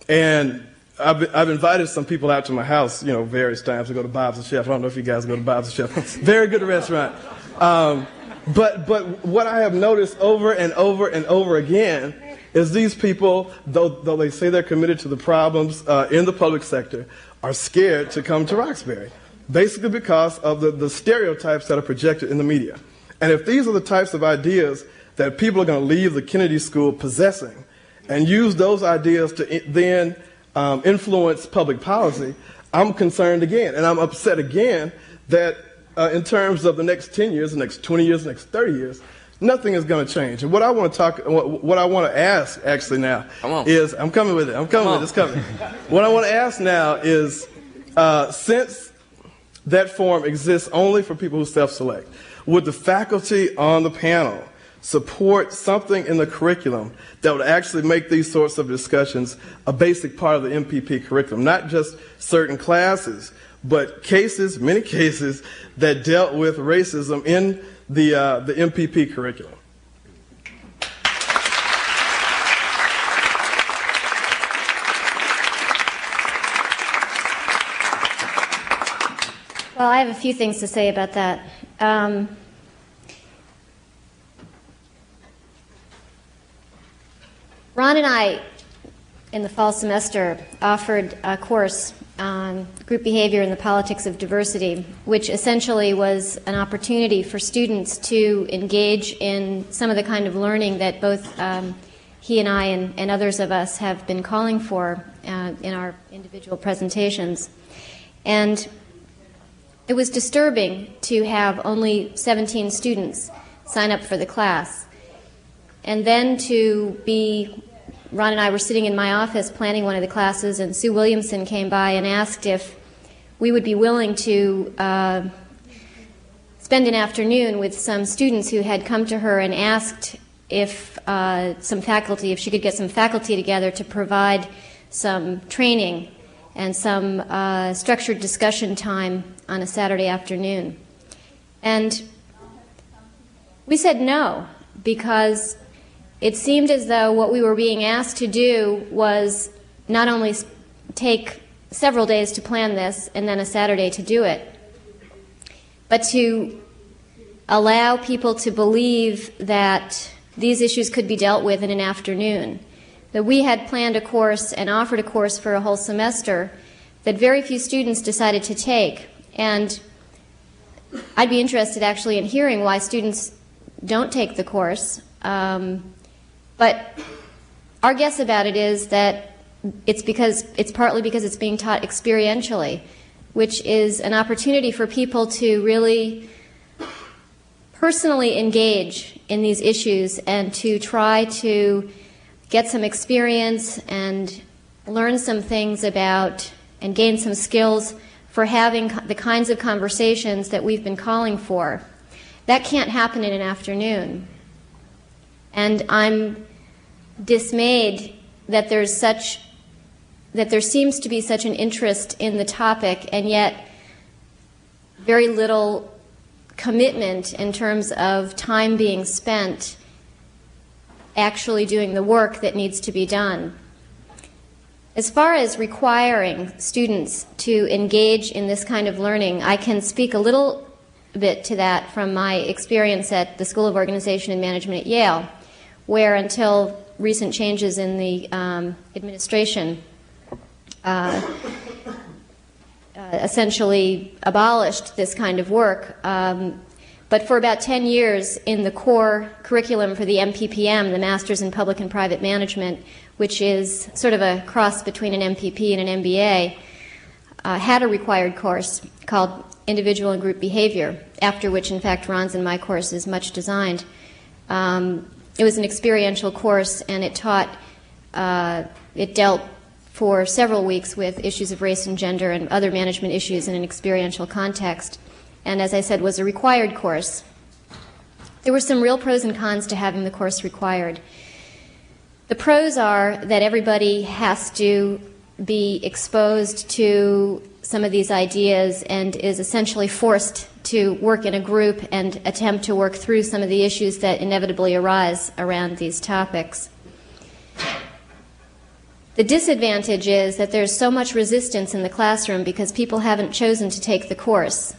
and I've invited some people out to my house, various times to go to Bob's the Chef. I don't know if you guys go to Bob's the Chef. Very good restaurant. But what I have noticed over and over and over again is these people, though they say they're committed to the problems in the public sector, are scared to come to Roxbury, basically because of the stereotypes that are projected in the media. And if these are the types of ideas that people are going to leave the Kennedy School possessing and use those ideas to then influence public policy, I'm concerned again. And I'm upset again that in terms of the next 10 years, the next 20 years, the next 30 years, nothing is going to change. And what I want to ask actually now is, I'm coming with it. It's coming. What I want to ask now is, since that forum exists only for people who self-select, would the faculty on the panel support something in the curriculum that would actually make these sorts of discussions a basic part of the MPP curriculum, not just certain classes, but cases, many cases, that dealt with racism in the MPP curriculum? Well, I have a few things to say about that. Ron and I, in the fall semester, offered a course on group behavior and the politics of diversity, which essentially was an opportunity for students to engage in some of the kind of learning that both he and I and others of us have been calling for in our individual presentations. And it was disturbing to have only 17 students sign up for the class. And then Ron and I were sitting in my office planning one of the classes, and Sue Williamson came by and asked if we would be willing to spend an afternoon with some students who had come to her and asked if she could get some faculty together to provide some training and some structured discussion time on a Saturday afternoon. And we said no, because it seemed as though what we were being asked to do was not only take several days to plan this and then a Saturday to do it, but to allow people to believe that these issues could be dealt with in an afternoon. That we had planned a course and offered a course for a whole semester that very few students decided to take. And I'd be interested actually in hearing why students don't take the course. But our guess about it is that it's partly because it's being taught experientially, which is an opportunity for people to really personally engage in these issues and to try to get some experience and learn some things about and gain some skills for having the kinds of conversations that we've been calling for. That can't happen in an afternoon. And I'm dismayed that there seems to be such an interest in the topic and yet very little commitment in terms of time being spent actually doing the work that needs to be done. As far as requiring students to engage in this kind of learning, I can speak a little bit to that from my experience at the School of Organization and Management at Yale, where until recent changes in the administration essentially abolished this kind of work. But for about 10 years in the core curriculum for the MPPM, the Masters in Public and Private Management, which is sort of a cross between an MPP and an MBA, had a required course called Individual and Group Behavior, after which, in fact, Ron's and my course is much designed. It was an experiential course, and it dealt for several weeks with issues of race and gender and other management issues in an experiential context. And as I said, was a required course. There were some real pros and cons to having the course required. The pros are that everybody has to be exposed to some of these ideas and is essentially forced to work in a group and attempt to work through some of the issues that inevitably arise around these topics. The disadvantage is that there's so much resistance in the classroom because people haven't chosen to take the course,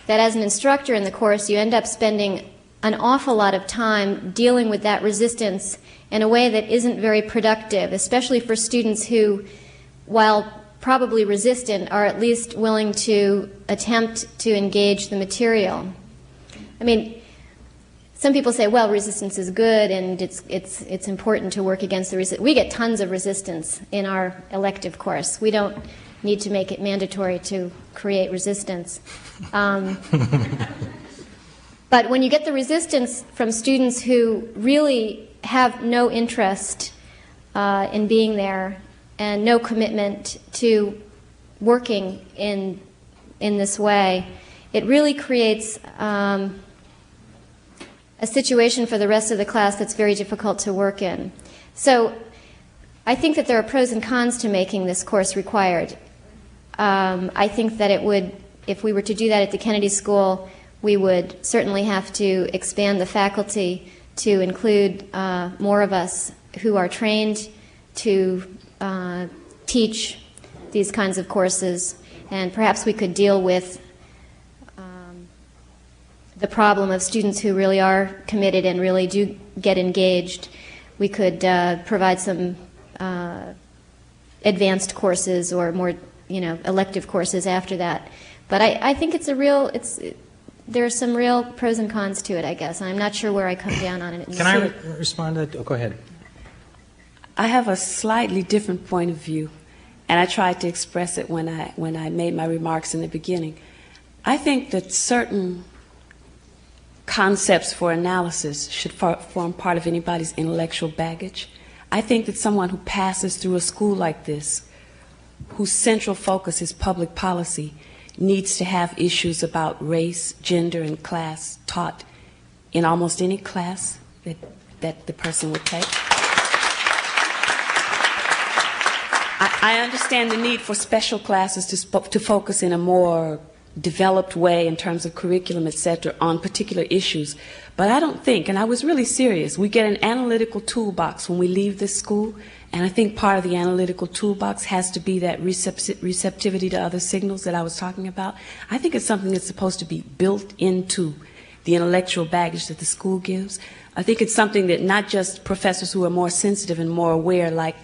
that as an instructor in the course, you end up spending an awful lot of time dealing with that resistance in a way that isn't very productive, especially for students who, while probably resistant, are at least willing to attempt to engage the material. I mean, some people say, well, resistance is good and it's important to work against the resistance. We get tons of resistance in our elective course. We don't need to make it mandatory to create resistance. But when you get the resistance from students who really have no interest in being there and no commitment to working in this way, it really creates a situation for the rest of the class that's very difficult to work in. So I think that there are pros and cons to making this course required. I think that it would, if we were to do that at the Kennedy School, we would certainly have to expand the faculty to include more of us who are trained to teach these kinds of courses, and perhaps we could deal with the problem of students who really are committed and really do get engaged we could provide some advanced courses or more, elective courses after that. But I think there are some real pros and cons to it, I guess. I'm not sure where I come down on it. Can I respond to that? Oh, go ahead. I have a slightly different point of view, and I tried to express it when I made my remarks in the beginning. I think that certain concepts for analysis should form part of anybody's intellectual baggage. I think that someone who passes through a school like this, whose central focus is public policy, needs to have issues about race, gender, and class taught in almost any class that the person would take. I understand the need for special classes to focus in a more developed way in terms of curriculum, etc., on particular issues. But I don't think, and I was really serious, we get an analytical toolbox when we leave this school, and I think part of the analytical toolbox has to be that receptivity to other signals that I was talking about. I think it's something that's supposed to be built into the intellectual baggage that the school gives. I think it's something that not just professors who are more sensitive and more aware, like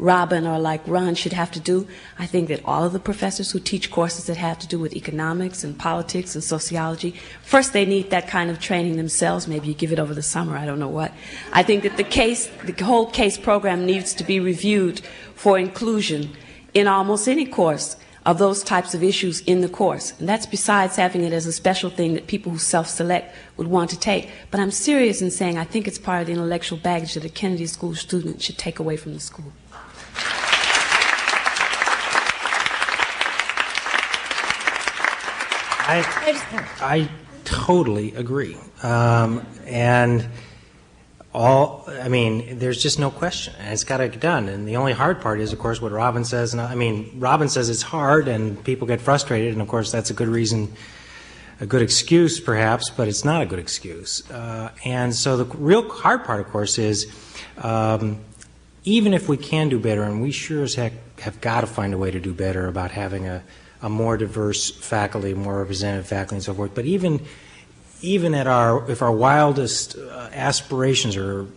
Robin or like Ron, should have to do. I think that all of the professors who teach courses that have to do with economics and politics and sociology, first they need that kind of training themselves. Maybe you give it over the summer, I don't know what. I think that the whole case program needs to be reviewed for inclusion in almost any course of those types of issues in the course. And that's besides having it as a special thing that people who self-select would want to take. But I'm serious in saying I think it's part of the intellectual baggage that a Kennedy School student should take away from the school. I totally agree. There's just no question. And it's got to get done. And the only hard part is, of course, what Robin says. Robin says it's hard and people get frustrated. And, of course, that's a good reason, a good excuse, perhaps, but it's not a good excuse. And so the real hard part, of course, is even if we can do better, and we sure as heck have got to find a way to do better about having a more diverse faculty, more representative faculty, and so forth. But even if our wildest aspirations, or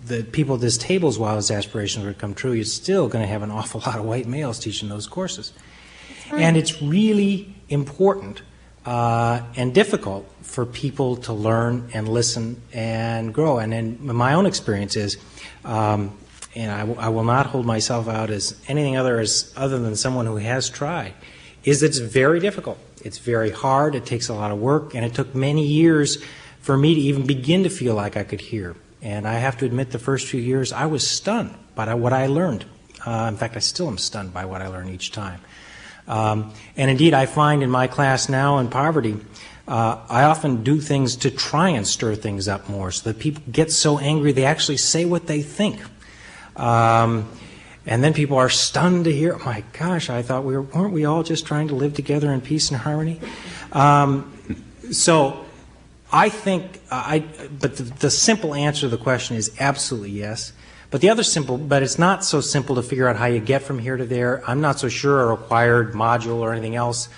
the people at this table's wildest aspirations, were to come true, you're still going to have an awful lot of white males teaching those courses. And it's really important and difficult for people to learn and listen and grow. And in my own experience is, and I will not hold myself out as anything other than someone who has tried, is that it's very difficult. It's very hard. It takes a lot of work, and it took many years for me to even begin to feel like I could hear. And I have to admit, the first few years, I was stunned by what I learned. In fact, I still am stunned by what I learn each time. And indeed, I find in my class now in poverty, I often do things to try and stir things up more, so that people get so angry they actually say what they think. And then people are stunned to hear, oh my gosh, I thought weren't we all just trying to live together in peace and harmony? So I think, but the simple answer to the question is absolutely yes. But but it's not so simple to figure out how you get from here to there. I'm not so sure a required module or anything else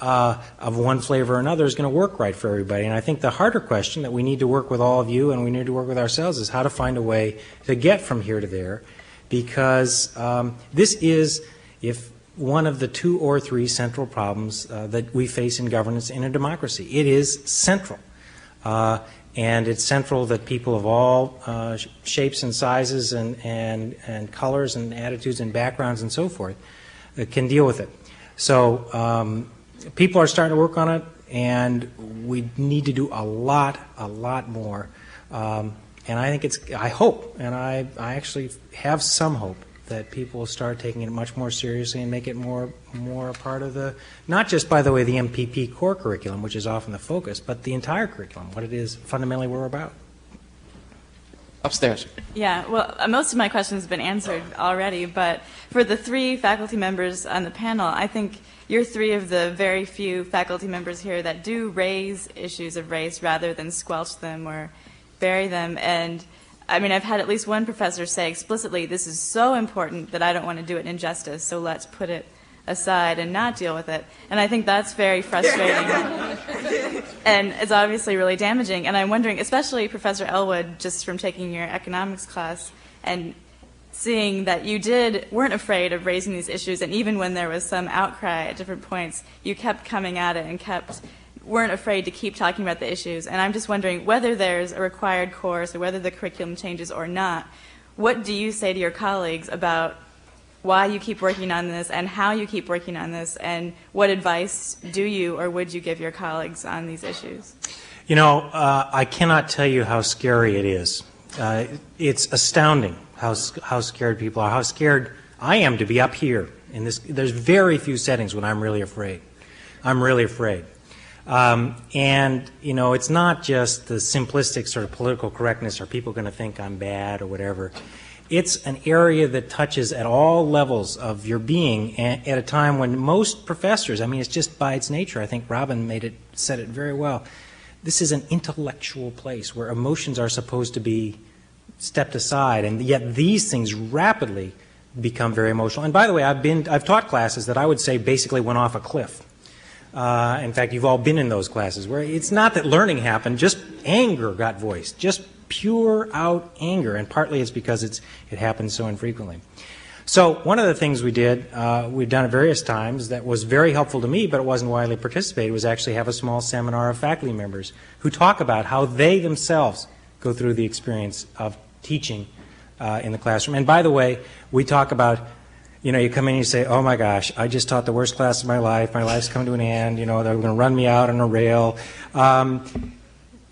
of one flavor or another is going to work right for everybody. And I think the harder question that we need to work with all of you and we need to work with ourselves is how to find a way to get from here to there. Because this is, if one of the 2 or 3 central problems that we face in governance in a democracy. It is central. And it's central that people of all shapes and sizes and colors and attitudes and backgrounds and so forth can deal with it. So people are starting to work on it, and we need to do a lot more. And I think I hope, and I actually have some hope, that people will start taking it much more seriously and make it more a part of not just, by the way, the MPP core curriculum, which is often the focus, but the entire curriculum, what it is fundamentally we're about. Upstairs. Yeah, well, most of my questions have been answered already, but for the 3 faculty members on the panel, I think you're 3 of the very few faculty members here that do raise issues of race rather than squelch them or bury them. And I've had at least one professor say explicitly, this is so important that I don't want to do it injustice, so let's put it aside and not deal with it. And I think that's very frustrating. And it's obviously really damaging. And I'm wondering, especially Professor Elwood, just from taking your economics class, and seeing that you weren't afraid of raising these issues, and even when there was some outcry at different points, you kept coming at it and weren't afraid to keep talking about the issues. And I'm just wondering whether there's a required course or whether the curriculum changes or not, what do you say to your colleagues about why you keep working on this and how you keep working on this, and what advice do you or would you give your colleagues on these issues? You know, I cannot tell you how scary it is. It's astounding how scared people are, how scared I am to be up here. There's very few settings when I'm really afraid. I'm really afraid. And, you know, it's not just the simplistic sort of political correctness, are people going to think I'm bad or whatever. It's an area that touches at all levels of your being at a time when most professors, I mean, it's just by its nature, I think Robin said it very well, this is an intellectual place where emotions are supposed to be stepped aside, and yet these things rapidly become very emotional. And by the way, I've taught classes that I would say basically went off a cliff. In fact, you've all been in those classes where it's not that learning happened, just anger got voiced, just pure out anger, and partly it's because it happens so infrequently. So one of the things we did, we've done at various times that was very helpful to me, but it wasn't widely participated, was actually have a small seminar of faculty members who talk about how they themselves go through the experience of teaching in the classroom. And by the way, we talk about, you know, you come in and you say, oh my gosh, I just taught the worst class of my life's come to an end, you know, they're going to run me out on a rail.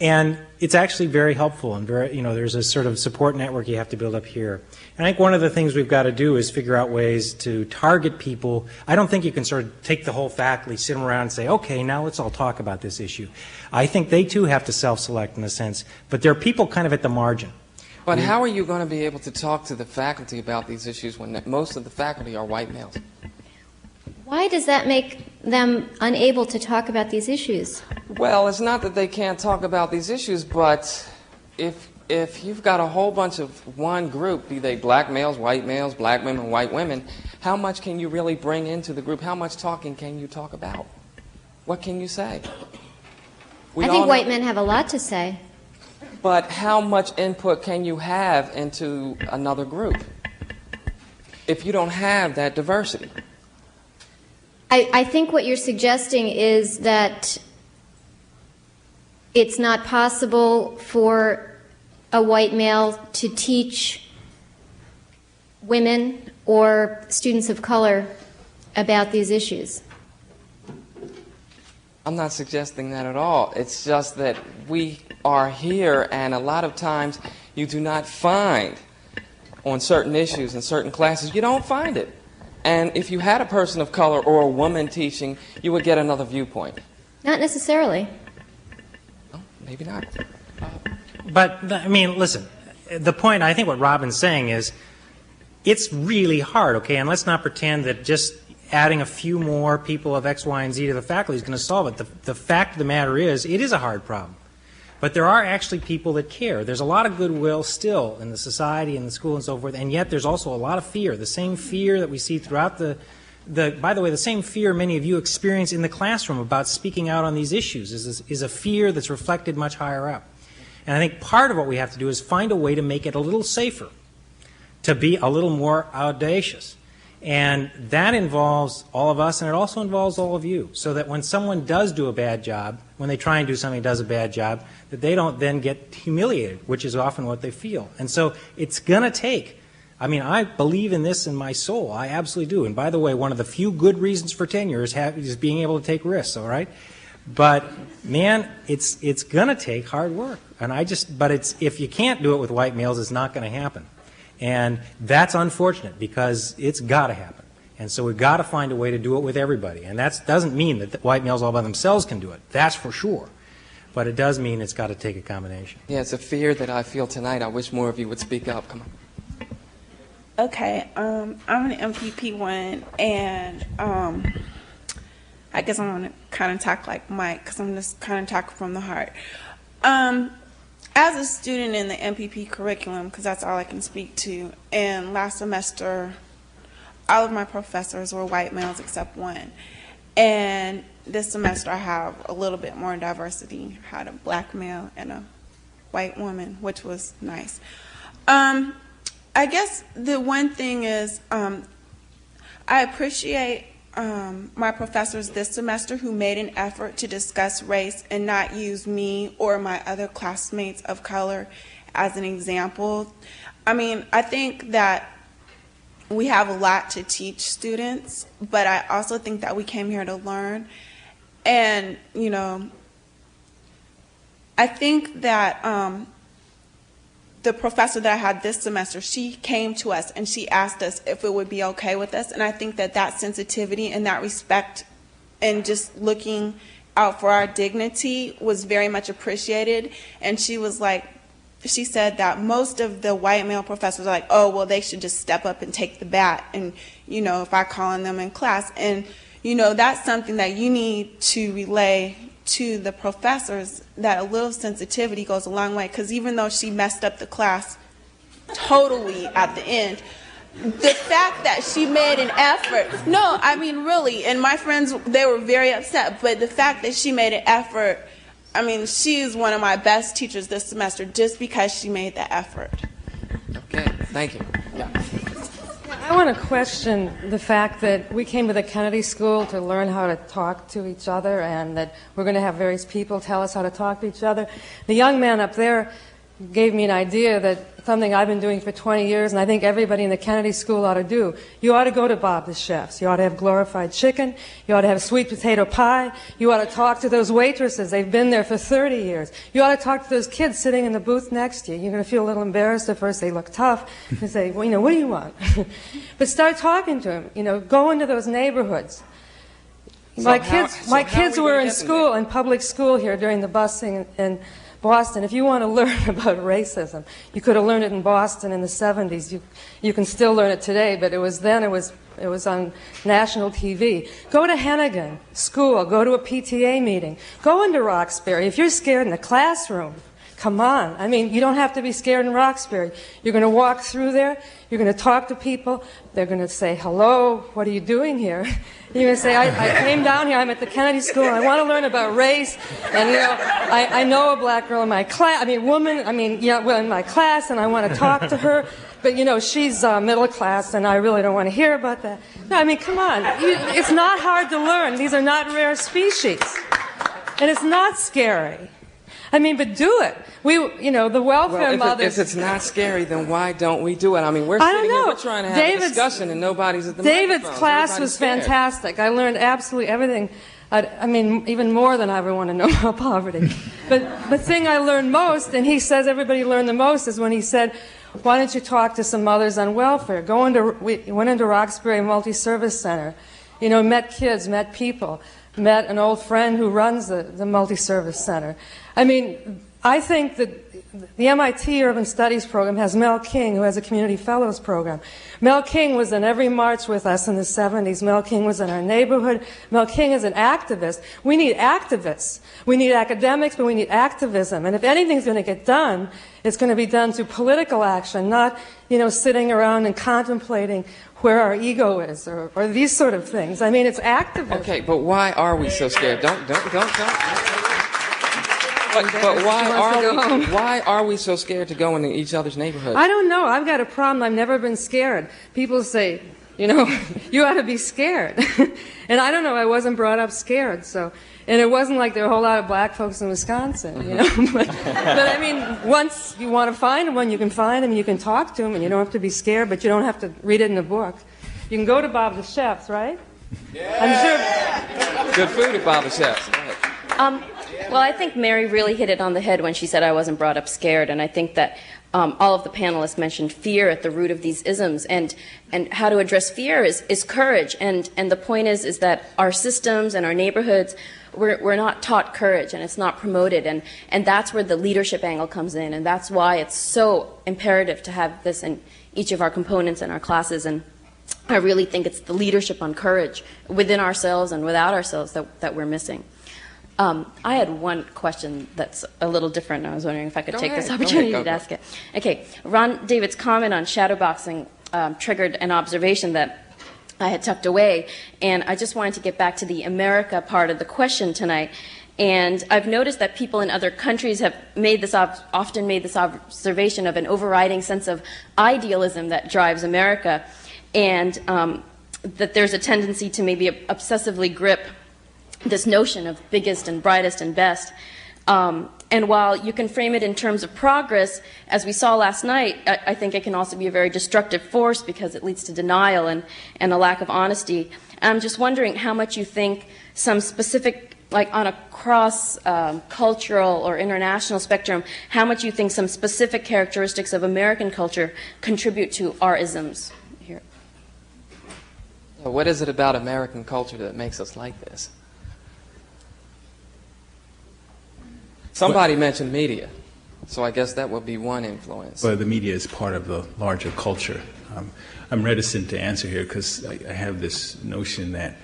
And it's actually very helpful, and very, you know, there's a sort of support network you have to build up here. And I think one of the things we've got to do is figure out ways to target people. I don't think you can sort of take the whole faculty, sit them around and say, okay, now let's all talk about this issue. I think they too have to self-select in a sense, but there are people kind of at the margin. But how are you going to be able to talk to the faculty about these issues when most of the faculty are white males? Why does that make them unable to talk about these issues? Well, it's not that they can't talk about these issues, but if you've got a whole bunch of one group, be they black males, black women, white women, how much can you really bring into the group? How much talking can you talk about? What can you say? I think white men have a lot to say. But how much input can you have into another group if you don't have that diversity? I think what you're suggesting is that it's not possible for a white male to teach women or students of color about these issues. I'm not suggesting that at all. It's just that we are here, and a lot of times you do not find on certain issues in certain classes, you don't find it. And if you had a person of color or a woman teaching, you would get another viewpoint. Not necessarily. Well, maybe not. But, I mean, listen, the point, I think what Robin's saying is, it's really hard, okay, and let's not pretend that just adding a few more people of X, Y, and Z to the faculty is going to solve it. The fact of the matter is, it is a hard problem. But there are actually people that care. There's a lot of goodwill still in the society and the school and so forth, and yet there's also a lot of fear. The same fear that we see throughout by the way, the same fear many of you experience in the classroom about speaking out on these issues is a fear that's reflected much higher up. And I think part of what we have to do is find a way to make it a little safer, to be a little more audacious. And that involves all of us, and it also involves all of you, so that when someone does do a bad job, when they try and do something that does a bad job, that they don't then get humiliated, which is often what they feel. And so it's going to take, I mean, I believe in this in my soul. I absolutely do. And by the way, one of the few good reasons for tenure is being able to take risks, all right? But, man, it's going to take hard work. And if you can't do it with white males, it's not going to happen. And that's unfortunate because it's got to happen. And so we've got to find a way to do it with everybody. And that doesn't mean that the white males all by themselves can do it. That's for sure. But it does mean it's got to take a combination. Yeah, it's a fear that I feel tonight. I wish more of you would speak up. Come on. Okay, I'm an MPP one, and I guess I'm going to kind of talk like Mike because I'm just kind of talking from the heart. As a student in the MPP curriculum, because that's all I can speak to, and last semester, all of my professors were white males except one. And this semester I have a little bit more diversity. I had a black male and a white woman, which was nice. I guess the one thing is I appreciate my professors this semester who made an effort to discuss race and not use me or my other classmates of color as an example. I mean, I think that we have a lot to teach students, but I also think that we came here to learn. And, you know, I think that the professor that I had this semester, she came to us and she asked us if it would be okay with us. And I think that that sensitivity and that respect and just looking out for our dignity was very much appreciated. And she was like, she said that most of the white male professors are like, oh, well, they should just step up and take the bat. And, you know, if I call on them in class. And, you know, that's something that you need to relay to the professors, that a little sensitivity goes a long way. Because even though she messed up the class totally at the end, the fact that she made an effort, no, I mean, really, and my friends, they were very upset, but the fact that she made an effort, I mean, she is one of my best teachers this semester just because she made the effort. Okay, thank you. Yeah. I want to question the fact that we came to the Kennedy School to learn how to talk to each other and that we're going to have various people tell us how to talk to each other. The young man up there gave me an idea that something I've been doing for 20 years and I think everybody in the Kennedy School ought to do. You ought to go to Bob the Chef's. You ought to have glorified chicken. You ought to have sweet potato pie. You ought to talk to those waitresses. They've been there for 30 years. You ought to talk to those kids sitting in the booth next to you. You're going to feel a little embarrassed at first. They look tough. You say, well, you know, what do you want? But start talking to them. You know, go into those neighborhoods. My kids were in school, in public school here during the busing in Boston. If you want to learn about racism, you could have learned it in Boston in the 70s. You can still learn it today, but it was on national TV. Go to Hennigan School. Go to a PTA meeting. Go into Roxbury. If you're scared in the classroom, come on. I mean, you don't have to be scared in Roxbury. You're going to walk through there. You're going to talk to people. They're going to say, hello, what are you doing here? You're going to say, I came down here. I'm at the Kennedy School. I want to learn about race. And, you know, I know a black girl in my class. I mean, woman. I mean, yeah, well, in my class, and I want to talk to her. But, you know, she's middle class, and I really don't want to hear about that. No, I mean, come on. It's not hard to learn. These are not rare species. And it's not scary. I mean, but do it. You know, the welfare mothers. If it's not scary, then why don't we do it? I mean, we're sitting here, we're trying to have a discussion, and nobody's at the David's microphone. class was fantastic. I learned absolutely everything. I mean, even more than I ever want to know about poverty. But the thing I learned most, and he says everybody learned the most, is when he said, why don't you talk to some mothers on welfare? We went into Roxbury Multi-Service Center. You know, met kids, met people. Met an old friend who runs the multi-service center. I mean, I think that the MIT Urban Studies program has Mel King, who has a Community Fellows program. Mel King was in every march with us in the 70s. Mel King was in our neighborhood. Mel King is an activist. We need activists. We need academics, but we need activism. And if anything's going to get done, it's going to be done through political action, not, you know, sitting around and contemplating where our ego is, or these sort of things. I mean, it's activism. Okay, but why are we so scared? Don't. But why are we so scared to go into each other's neighborhoods? I don't know. I've got a problem. I've never been scared. People say, you know, you ought to be scared. And I don't know. I wasn't brought up scared. So, and it wasn't like there were a whole lot of black folks in Wisconsin, you know. but I mean, once you want to find one, you can find them, you can talk to them, and you don't have to be scared, but you don't have to read it in a book. You can go to Bob the Chef's, right? Yeah. I'm sure. Good food at Bob the Chef's. Well, I think Mary really hit it on the head when she said I wasn't brought up scared, and I think that all of the panelists mentioned fear at the root of these isms, and how to address fear is courage, and the point is that our systems and our neighborhoods, we're not taught courage, and it's not promoted, and that's where the leadership angle comes in, and that's why it's so imperative to have this in each of our components in our classes. And I really think it's the leadership on courage within ourselves and without ourselves that we're missing. I had one question that's a little different. I was wondering if I could take this opportunity to ask it. Okay, Ron David's comment on shadowboxing triggered an observation that I had tucked away, and I just wanted to get back to the America part of the question tonight. And I've noticed that people in other countries have often made this observation of an overriding sense of idealism that drives America, and that there's a tendency to maybe obsessively grip this notion of biggest and brightest and best. And while you can frame it in terms of progress, as we saw last night, I think it can also be a very destructive force because it leads to denial and a lack of honesty. I'm just wondering how much you think some specific, like on a cross-cultural or international spectrum, how much you think some specific characteristics of American culture contribute to our isms here. What is it about American culture that makes us like this? Somebody mentioned media, so I guess that would be one influence. Well, the media is part of the larger culture. I'm reticent to answer here because I have this notion that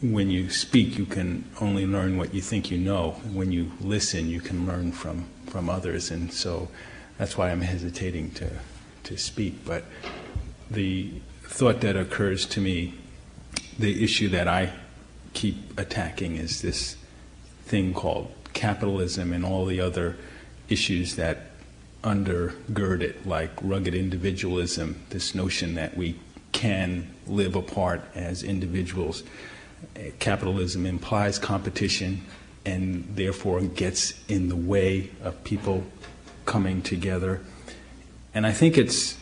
when you speak, you can only learn what you think you know. And when you listen, you can learn from others. And so that's why I'm hesitating to speak. But the thought that occurs to me, the issue that I keep attacking is this thing called capitalism and all the other issues that undergird it, like rugged individualism, this notion that we can live apart as individuals. Capitalism implies competition and therefore gets in the way of people coming together. And I think it's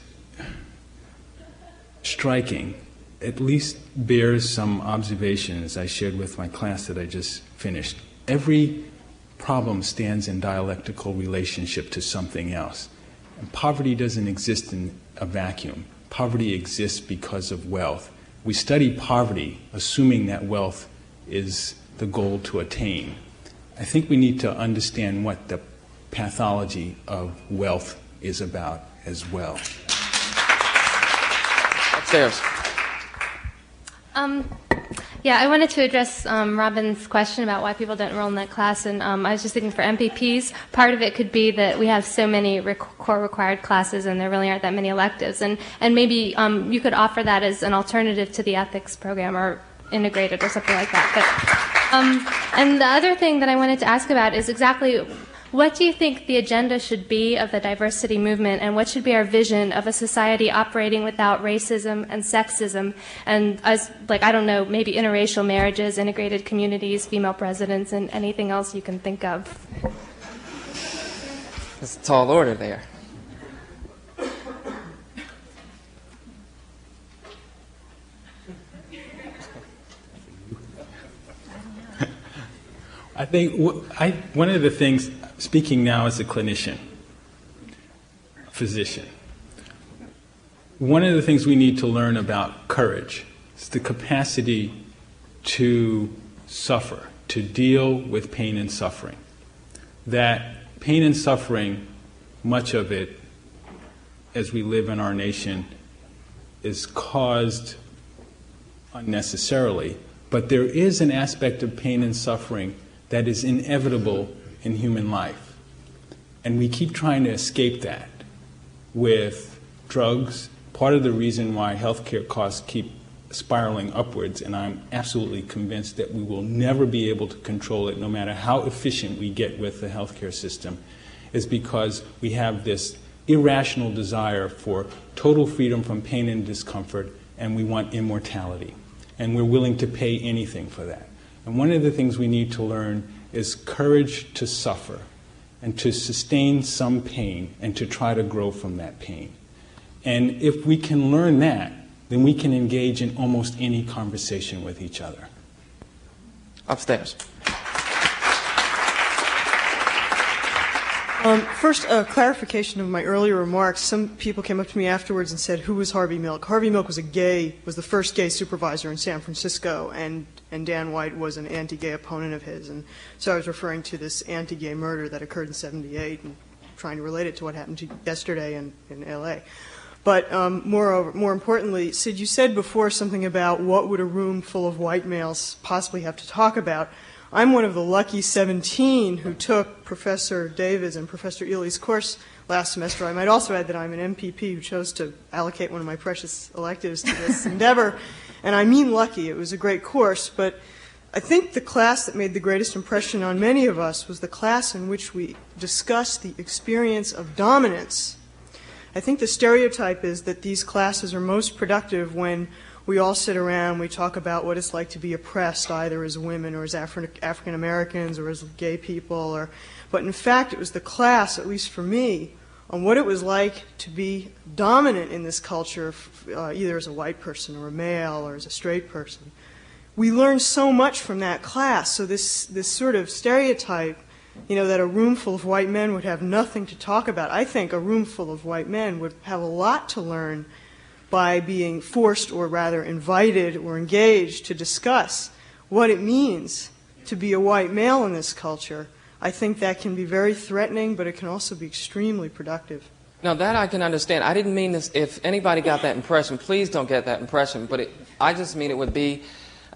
striking, at least bears some observations I shared with my class that I just finished. Every problem stands in dialectical relationship to something else. And poverty doesn't exist in a vacuum. Poverty exists because of wealth. We study poverty assuming that wealth is the goal to attain. I think we need to understand what the pathology of wealth is about as well. Upstairs. Yeah, I wanted to address Robin's question about why people don't enroll in that class, and I was just thinking for MPPs, part of it could be that we have so many core required classes and there really aren't that many electives, and maybe you could offer that as an alternative to the ethics program or integrated or something like that. But, and the other thing that I wanted to ask about is exactly what do you think the agenda should be of the diversity movement, and what should be our vision of a society operating without racism and sexism, and as, like, I don't know, maybe interracial marriages, integrated communities, female presidents, and anything else you can think of? It's a tall order there. I think one of the things, speaking now as a clinician, physician, one of the things we need to learn about courage is the capacity to suffer, to deal with pain and suffering. That pain and suffering, much of it, as we live in our nation, is caused unnecessarily, but there is an aspect of pain and suffering that is inevitable in human life. And we keep trying to escape that with drugs. Part of the reason why healthcare costs keep spiraling upwards, and I'm absolutely convinced that we will never be able to control it no matter how efficient we get with the healthcare system, is because we have this irrational desire for total freedom from pain and discomfort, and we want immortality. And we're willing to pay anything for that. And one of the things we need to learn is courage to suffer and to sustain some pain and to try to grow from that pain. And if we can learn that, then we can engage in almost any conversation with each other. Upstairs. First, a clarification of my earlier remarks. Some people came up to me afterwards and said, who was Harvey Milk? Harvey Milk was the first gay supervisor in San Francisco, and Dan White was an anti-gay opponent of his. And so I was referring to this anti-gay murder that occurred in '78 and trying to relate it to what happened yesterday in L.A. But more importantly, Sid, you said before something about what would a room full of white males possibly have to talk about. I'm one of the lucky 17 who took Professor David's and Professor Ely's course last semester. I might also add that I'm an MPP who chose to allocate one of my precious electives to this endeavor. And I mean lucky. It was a great course. But I think the class that made the greatest impression on many of us was the class in which we discussed the experience of dominance. I think the stereotype is that these classes are most productive when we all sit around, we talk about what it's like to be oppressed, either as women or as African Americans or as gay people. But in fact, it was the class, at least for me, on what it was like to be dominant in this culture, either as a white person or a male or as a straight person. We learned so much from that class. So this sort of stereotype, that a room full of white men would have nothing to talk about. I think a room full of white men would have a lot to learn by being forced, or rather invited or engaged, to discuss what it means to be a white male in this culture. I think that can be very threatening, but it can also be extremely productive. Now, that I can understand. I didn't mean this. If anybody got that impression, please don't get that impression. But I just mean it would be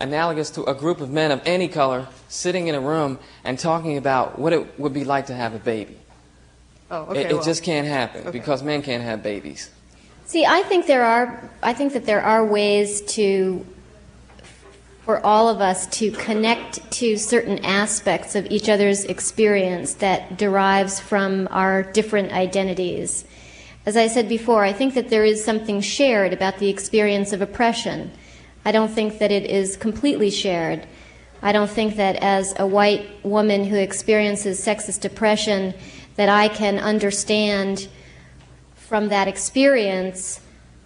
analogous to a group of men of any color sitting in a room and talking about what it would be like to have a baby. Oh, okay. It just can't happen because men can't have babies. See, I think that there are ways for all of us to connect to certain aspects of each other's experience that derives from our different identities. As I said before, I think that there is something shared about the experience of oppression. I don't think that it is completely shared. I don't think that as a white woman who experiences sexist oppression that I can understand from that experience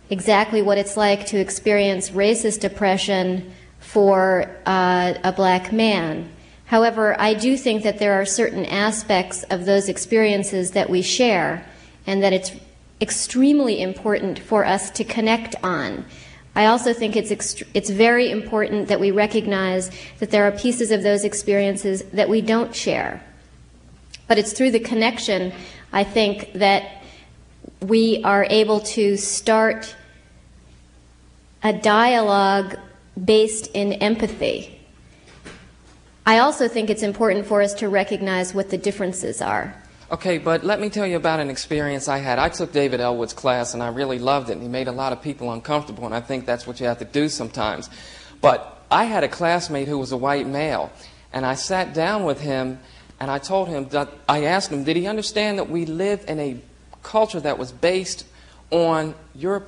exactly what it's like to experience racist oppression for a black man. However, I do think that there are certain aspects of those experiences that we share and that it's extremely important for us to connect on. I also think it's very important that we recognize that there are pieces of those experiences that we don't share. But it's through the connection, I think, that we are able to start a dialogue based in empathy. I also think it's important for us to recognize what the differences are. Okay, but let me tell you about an experience I had. I took David Elwood's class, and I really loved it, and he made a lot of people uncomfortable, and I think that's what you have to do sometimes. But I had a classmate who was a white male, and I sat down with him, and I told him, I asked him, did he understand that we live in a culture that was based on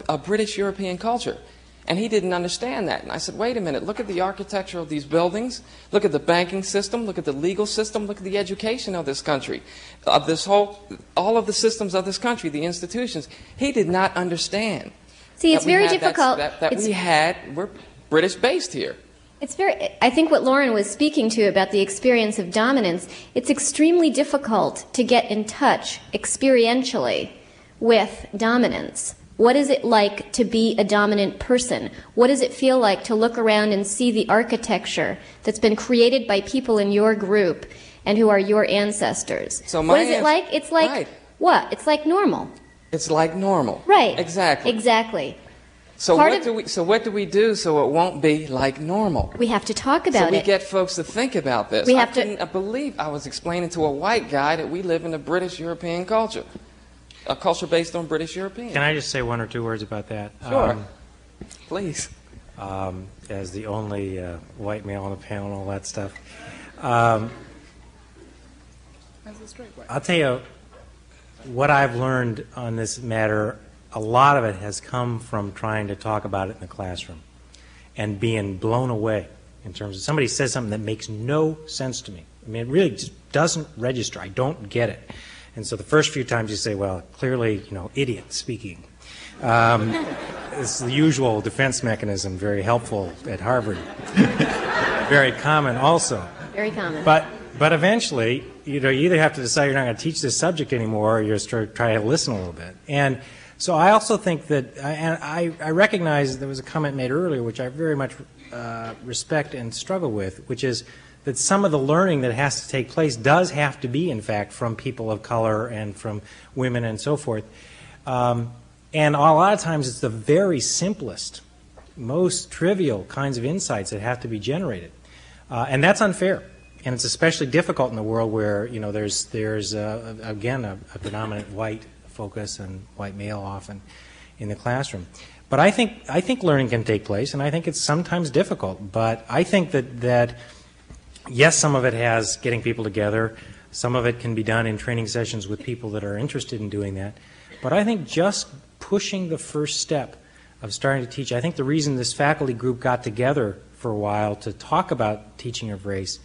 a British European culture? And he didn't understand that. And I said, wait a minute, look at the architecture of these buildings, look at the banking system, look at the legal system, look at the education of this country, all of the systems of this country, the institutions. He did not understand. See, it's very difficult. We're British based here. I think what Lauren was speaking to about the experience of dominance, it's extremely difficult to get in touch experientially with dominance. What is it like to be a dominant person? What does it feel like to look around and see the architecture that's been created by people in your group and who are your ancestors? So what is it like? It's like, right. What? It's like normal. It's like normal. Right. Exactly. Exactly. So what do we do so it won't be like normal? We have to talk about it. So we get folks to think about this. I couldn't believe I was explaining to a white guy that we live in a British European culture. A culture based on British European. Can I just say one or two words about that? Sure. Please. As the only white male on the panel and all that stuff. I'll tell you what I've learned on this matter. A lot of it has come from trying to talk about it in the classroom and being blown away in terms of somebody says something that makes no sense to me. I mean, it really just doesn't register. I don't get it. And so the first few times you say, well, clearly, idiot speaking. It's the usual defense mechanism, very helpful at Harvard. Very common also. Very common. But eventually, you either have to decide you're not going to teach this subject anymore or you're just try to listen a little bit. And so I also think that, and I recognize there was a comment made earlier, which I very much respect and struggle with, which is that some of the learning that has to take place does have to be, in fact, from people of color and from women and so forth. And a lot of times it's the very simplest, most trivial kinds of insights that have to be generated. And that's unfair. And it's especially difficult in the world where, there's again, a predominant white focus and white male often in the classroom. But I think learning can take place, and I think it's sometimes difficult. But I think that yes, some of it has getting people together. Some of it can be done in training sessions with people that are interested in doing that. But I think just pushing the first step of starting to teach, I think the reason this faculty group got together for a while to talk about teaching of race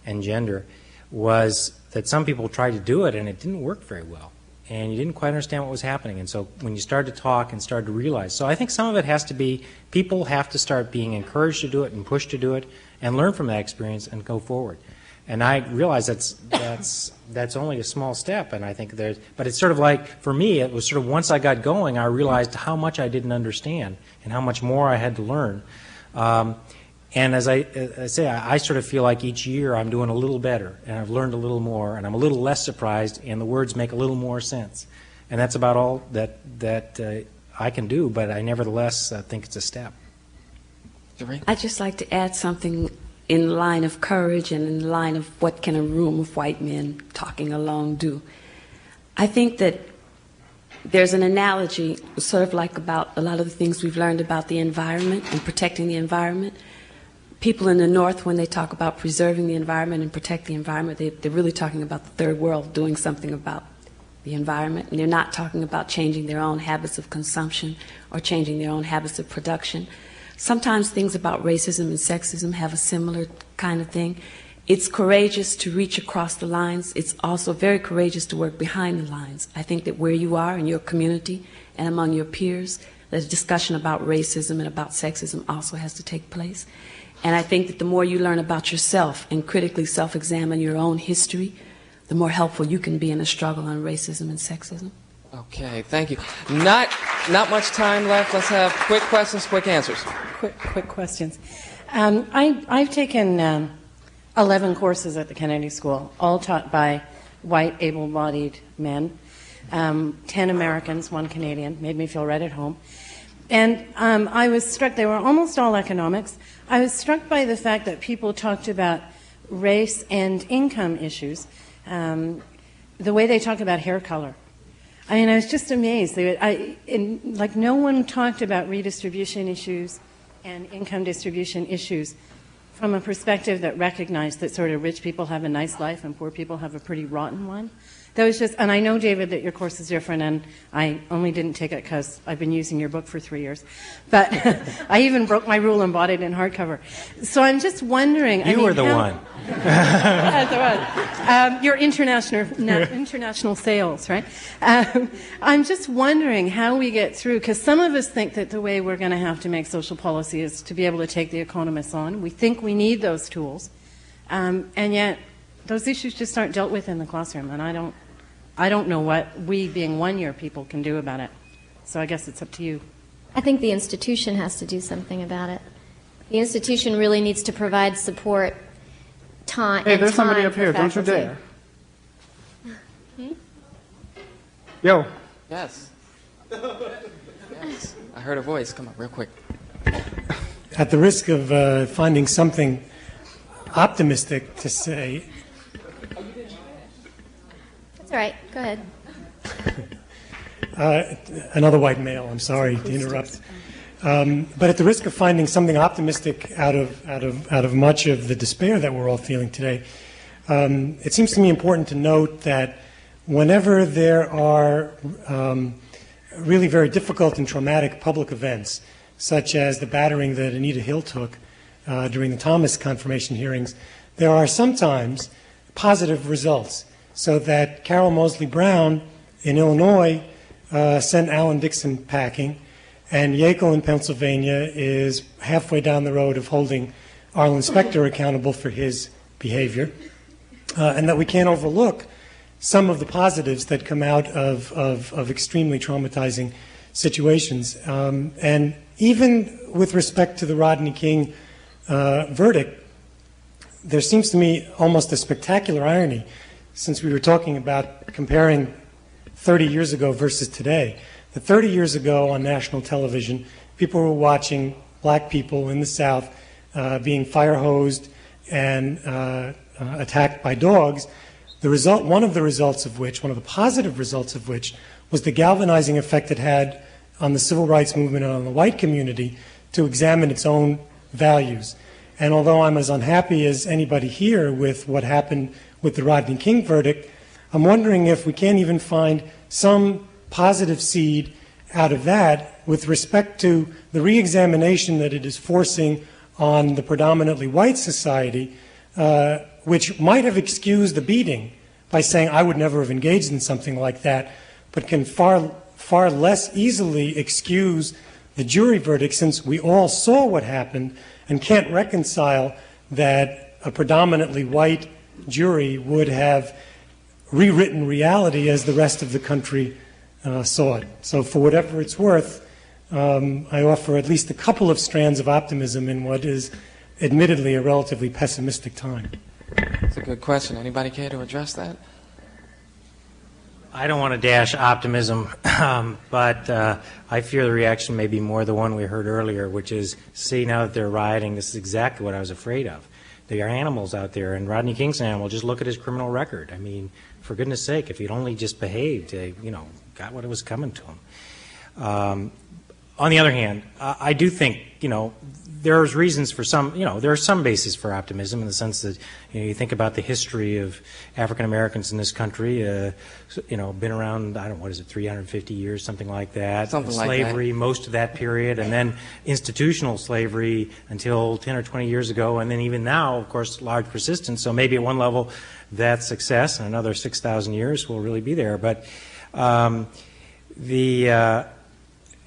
and gender was that some people tried to do it and it didn't work very well. And you didn't quite understand what was happening. And so when you started to talk and started to realize, so I think some of it has to be, people have to start being encouraged to do it and pushed to do it and learn from that experience and go forward. And I realize that's only a small step, and I think but it's sort of like, for me, it was sort of once I got going, I realized how much I didn't understand and how much more I had to learn. And as I say, I sort of feel like each year I'm doing a little better, and I've learned a little more, and I'm a little less surprised, and the words make a little more sense. And that's about all that I can do, but I nevertheless think it's a step. I'd just like to add something in the line of courage and in the line of what can a room of white men talking alone do. I think that there's an analogy sort of like about a lot of the things we've learned about the environment and protecting the environment. People in the North, when they talk about preserving the environment and protect the environment, they're really talking about the third world doing something about the environment, and they're not talking about changing their own habits of consumption or changing their own habits of production. Sometimes things about racism and sexism have a similar kind of thing. It's courageous to reach across the lines. It's also very courageous to work behind the lines. I think that where you are in your community and among your peers, the discussion about racism and about sexism also has to take place. And I think that the more you learn about yourself and critically self-examine your own history, the more helpful you can be in a struggle on racism and sexism. Okay, thank you. Not much time left. Let's have quick questions, quick answers. Quick questions. I've taken 11 courses at the Kennedy School, all taught by white, able-bodied men, 10 Americans, 1 Canadian, made me feel right at home. And I was struck, they were almost all economics. I was struck by the fact that people talked about race and income issues, the way they talk about hair color. I mean, I was just amazed. Like no one talked about redistribution issues and income distribution issues from a perspective that recognized that sort of rich people have a nice life and poor people have a pretty rotten one. That was just, and I know, David, that your course is different, and I only didn't take it because I've been using your book for 3 years. But I even broke my rule and bought it in hardcover. So I'm just wondering. You were the one. Your international sales, right? I'm just wondering how we get through, because some of us think that the way we're going to have to make social policy is to be able to take the economists on. We think we need those tools, and yet those issues just aren't dealt with in the classroom, and I don't know what we, being one-year people, can do about it. So I guess it's up to you. I think the institution has to do something about it. The institution really needs to provide support, time. Hey, there's somebody up here. Don't you dare. Yo. Yes. Yes. I heard a voice. Come on, real quick. At the risk of finding something optimistic to say. That's all right. Go ahead. Another white male. I'm sorry to interrupt. But at the risk of finding something optimistic out of much of the despair that we're all feeling today, it seems to me important to note that whenever there are really very difficult and traumatic public events, such as the battering that Anita Hill took during the Thomas confirmation hearings, there are sometimes positive results. So that Carol Moseley Brown in Illinois sent Alan Dixon packing, and Yackel in Pennsylvania is halfway down the road of holding Arlen Specter accountable for his behavior, and that we can't overlook some of the positives that come out of extremely traumatizing situations. And even with respect to the Rodney King verdict, there seems to me almost a spectacular irony, since we were talking about comparing 30 years ago versus today. That 30 years ago on national television, people were watching black people in the South being fire-hosed and attacked by dogs. One of the positive results of which, was the galvanizing effect it had on the civil rights movement and on the white community to examine its own values. And although I'm as unhappy as anybody here with what happened with the Rodney King verdict, I'm wondering if we can't even find some positive seed out of that with respect to the re-examination that it is forcing on the predominantly white society, which might have excused the beating by saying, I would never have engaged in something like that, but can far less easily excuse the jury verdict, since we all saw what happened and can't reconcile that a predominantly white jury would have rewritten reality as the rest of the country saw it. So for whatever it's worth, I offer at least a couple of strands of optimism in what is admittedly a relatively pessimistic time. That's a good question. Anybody care to address that? I don't want to dash optimism, but I fear the reaction may be more the one we heard earlier, which is, see, now that they're rioting, this is exactly what I was afraid of. There are animals out there, and Rodney King's an animal. Just look at his criminal record. I mean, for goodness sake, if he'd only just behaved, got what it was coming to him. On the other hand, I do think, there's reasons for some, there are some basis for optimism in the sense that, you think about the history of African Americans in this country, been around, 350 years, something like that. Slavery, most of that period, and then institutional slavery until 10 or 20 years ago, and then even now, of course, large persistence. So maybe at one level that's success, and another 6,000 years will really be there. But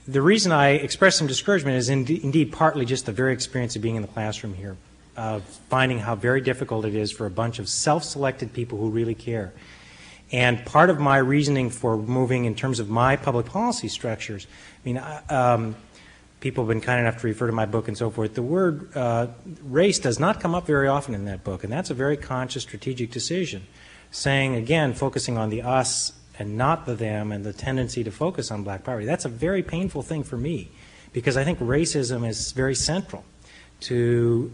the reason I express some discouragement is indeed partly just the very experience of being in the classroom here, of finding how very difficult it is for a bunch of self-selected people who really care. And part of my reasoning for moving in terms of my public policy structures, people have been kind enough to refer to my book and so forth. The word race does not come up very often in that book, and that's a very conscious strategic decision, saying, again, focusing on the us and not the them, and the tendency to focus on black poverty. That's a very painful thing for me, because I think racism is very central to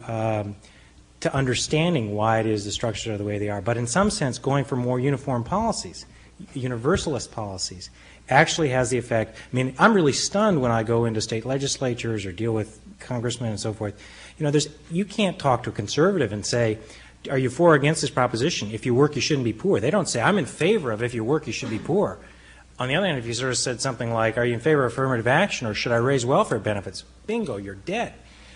understanding why it is the structures are the way they are. But in some sense, going for more uniform policies, universalist policies, actually has the effect. I'm really stunned when I go into state legislatures or deal with congressmen and so forth. You can't talk to a conservative and say, are you for or against this proposition? If you work, you shouldn't be poor. They don't say, I'm in favor of if you work, you should be poor. On the other hand, if you sort of said something like, are you in favor of affirmative action or should I raise welfare benefits? Bingo, you're dead.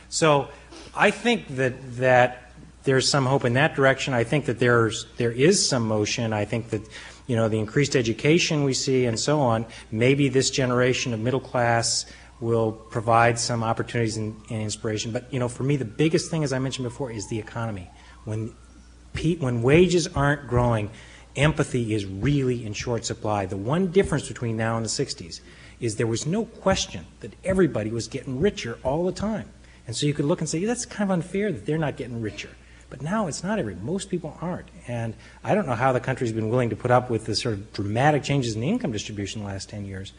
So I think that there's some hope in that direction. I think that there is some motion. I think that, the increased education we see and so on, maybe this generation of middle class will provide some opportunities and inspiration. But, for me, the biggest thing, as I mentioned before, is the economy. When wages aren't growing, empathy is really in short supply. The one difference between now and the 60s is there was no question that everybody was getting richer all the time. And so you could look and say, that's kind of unfair that they're not getting richer. But now it's not most people aren't. And I don't know how the country's been willing to put up with the sort of dramatic changes in the income distribution in the last 10 years.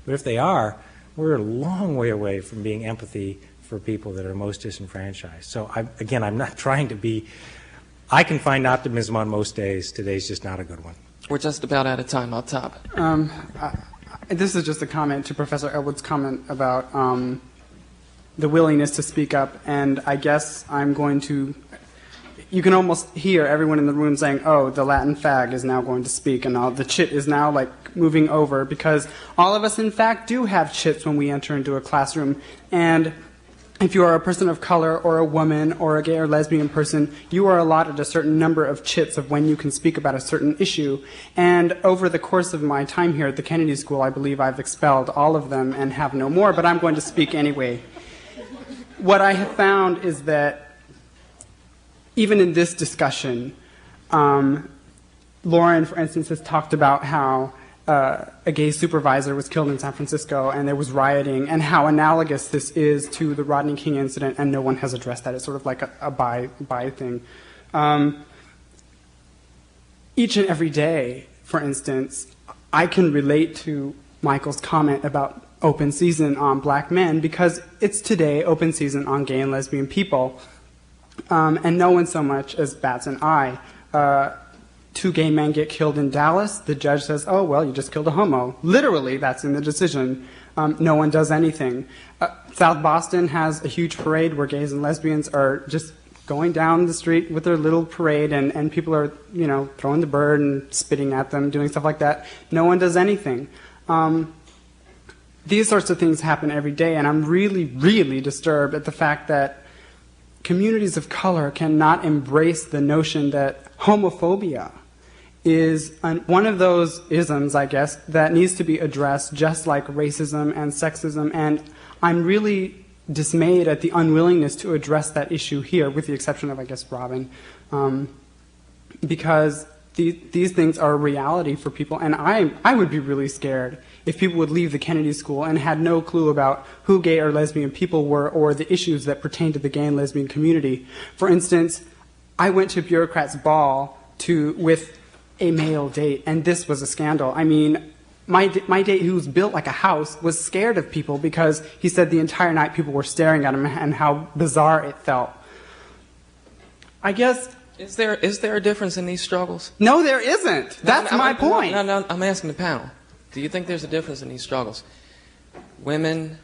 But if they are, we're a long way away from being empathy for people that are most disenfranchised. So I'm not trying to be, I can find optimism on most days. Today's just not a good one. We're just about out of time. I'll top. This is just a comment to Professor Elwood's comment about the willingness to speak up, and I guess I'm going to, you can almost hear everyone in the room saying, oh, the Latin fag is now going to speak, and the chit is now moving over, because all of us in fact do have chits when we enter into a classroom. And if you are a person of color or a woman or a gay or lesbian person, you are allotted a certain number of chits of when you can speak about a certain issue. And over the course of my time here at the Kennedy School, I believe I've expelled all of them and have no more, but I'm going to speak anyway. What I have found is that even in this discussion, Lauren, for instance, has talked about how a gay supervisor was killed in San Francisco and there was rioting, and how analogous this is to the Rodney King incident, and no one has addressed that. It's sort of like a by thing. Each and every day, for instance, I can relate to Michael's comment about open season on black men, because it's today open season on gay and lesbian people. And no one so much as bats an eye. 2 gay men get killed in Dallas. The judge says, oh, well, you just killed a homo. Literally, that's in the decision. No one does anything. South Boston has a huge parade where gays and lesbians are just going down the street with their little parade, and people are, throwing the bird and spitting at them, doing stuff like that. No one does anything. These sorts of things happen every day, and I'm really, really disturbed at the fact that communities of color cannot embrace the notion that homophobia is one of those isms, I guess, that needs to be addressed just like racism and sexism. And I'm really dismayed at the unwillingness to address that issue here, with the exception of, I guess, Robin, because these things are a reality for people. And I would be really scared if people would leave the Kennedy School and had no clue about who gay or lesbian people were or the issues that pertain to the gay and lesbian community. For instance, I went to a bureaucrat's ball with a male date, and this was a scandal. I mean, my date, who was built like a house, was scared of people because he said the entire night people were staring at him and how bizarre it felt. I guess... Is there a difference in these struggles? No, there isn't. That's my point. No, I'm asking the panel. Do you think there's a difference in these struggles? Women,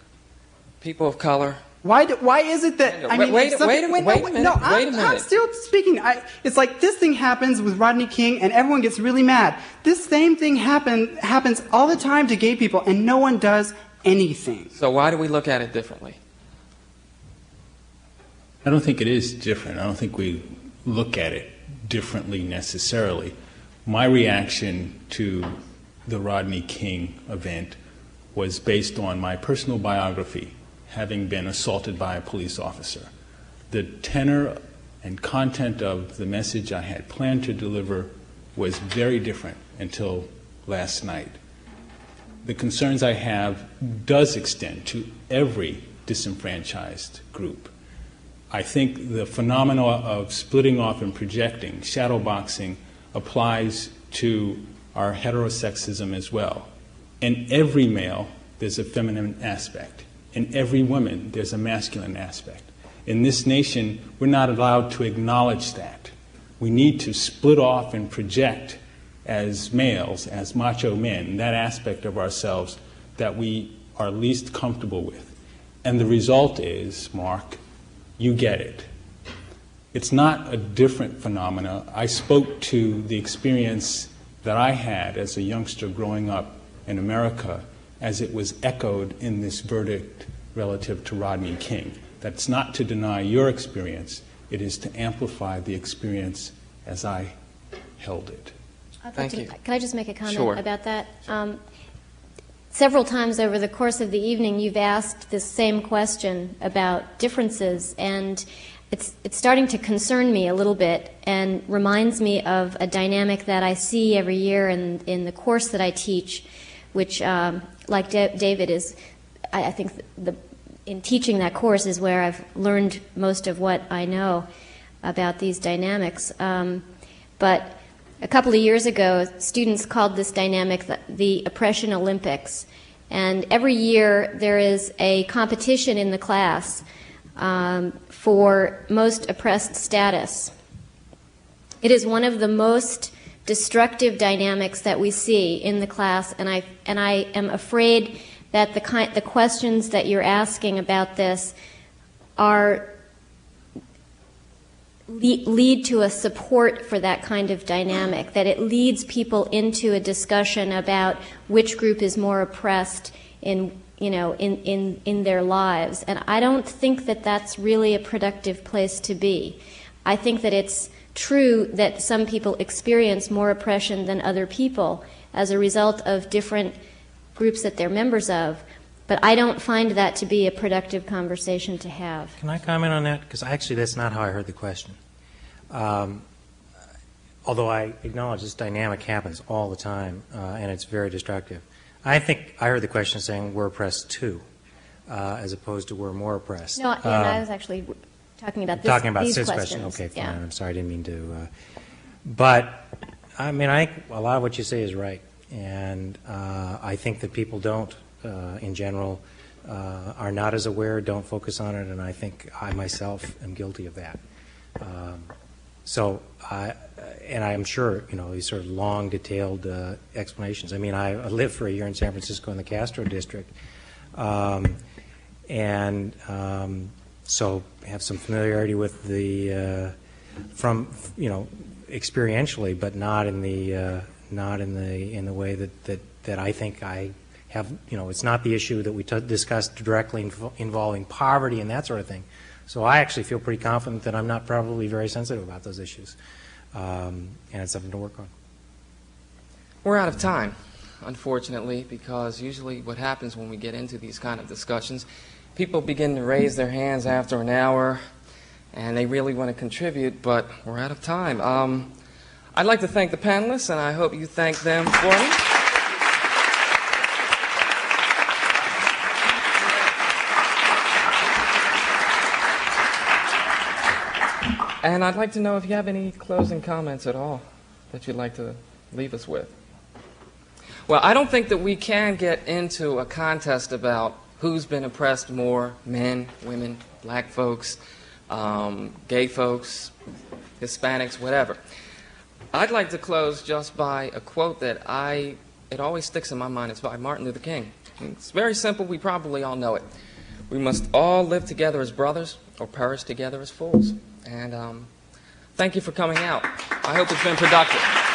people of color... Why is it that... I mean, wait a minute. No, I'm still speaking. It's like this thing happens with Rodney King, and everyone gets really mad. This same thing happens all the time to gay people, and no one does anything. So why do we look at it differently? I don't think it is different. I don't think we look at it differently necessarily. My reaction to the Rodney King event was based on my personal biography, having been assaulted by a police officer. The tenor and content of the message I had planned to deliver was very different until last night. The concerns I have does extend to every disenfranchised group. I think the phenomena of splitting off and projecting, shadowboxing, applies to our heterosexism as well. In every male, there's a feminine aspect. In every woman, there's a masculine aspect. In this nation, we're not allowed to acknowledge that. We need to split off and project as males, as macho men, that aspect of ourselves that we are least comfortable with. And the result is, Mark, you get it. It's not a different phenomena. I spoke to the experience that I had as a youngster growing up in America as it was echoed in this verdict relative to Rodney King. That's not to deny your experience. It is to amplify the experience as I held it. Thank you. Can I just make a comment Sure. about that? Several times over the course of the evening, you've asked this same question about differences, and it's starting to concern me a little bit and reminds me of a dynamic that I see every year in the course that I teach, which, like David, is, I think, in teaching that course is where I've learned most of what I know about these dynamics. But a couple of years ago, students called this dynamic the Oppression Olympics. And every year there is a competition in the class for most oppressed status. It is one of the most destructive dynamics that we see in the class, and I am afraid that the questions that you're asking about this lead to a support for that kind of dynamic, that it leads people into a discussion about which group is more oppressed in their lives. And I don't think that that's really a productive place to be. I think that it's true that some people experience more oppression than other people as a result of different groups that they're members of, but I don't find that to be a productive conversation to have. Can I comment on that? Because actually that's not how I heard the question. Although I acknowledge this dynamic happens all the time, and it's very destructive. I think I heard the question saying we're oppressed too, as opposed to we're more oppressed. No, and I was actually talking about these Sid's questions. question. Okay, fine. Yeah. I'm sorry, I didn't mean to. But, I mean, I think a lot of what you say is right. And I think that people don't, in general, are not as aware, don't focus on it, and I think I myself am guilty of that. And I'm sure, these sort of long, detailed explanations. I mean, I lived for a year in San Francisco in the Castro district, and So have some familiarity with the from experientially, but not in the way that I think I have. It's not the issue that we discussed directly involving poverty and that sort of thing. So I actually feel pretty confident that I'm not probably very sensitive about those issues, and it's something to work on. We're out of time, unfortunately, because usually what happens when we get into these kind of discussions, people begin to raise their hands after an hour, and they really want to contribute, but we're out of time. I'd like to thank the panelists, and I hope you thank them for me. And I'd like to know if you have any closing comments at all that you'd like to leave us with. Well, I don't think that we can get into a contest about who's been oppressed more, men, women, black folks, gay folks, Hispanics, whatever. I'd like to close just by a quote that it always sticks in my mind. It's by Martin Luther King. It's very simple. We probably all know it. We must all live together as brothers or perish together as fools. And thank you for coming out. I hope it's been productive.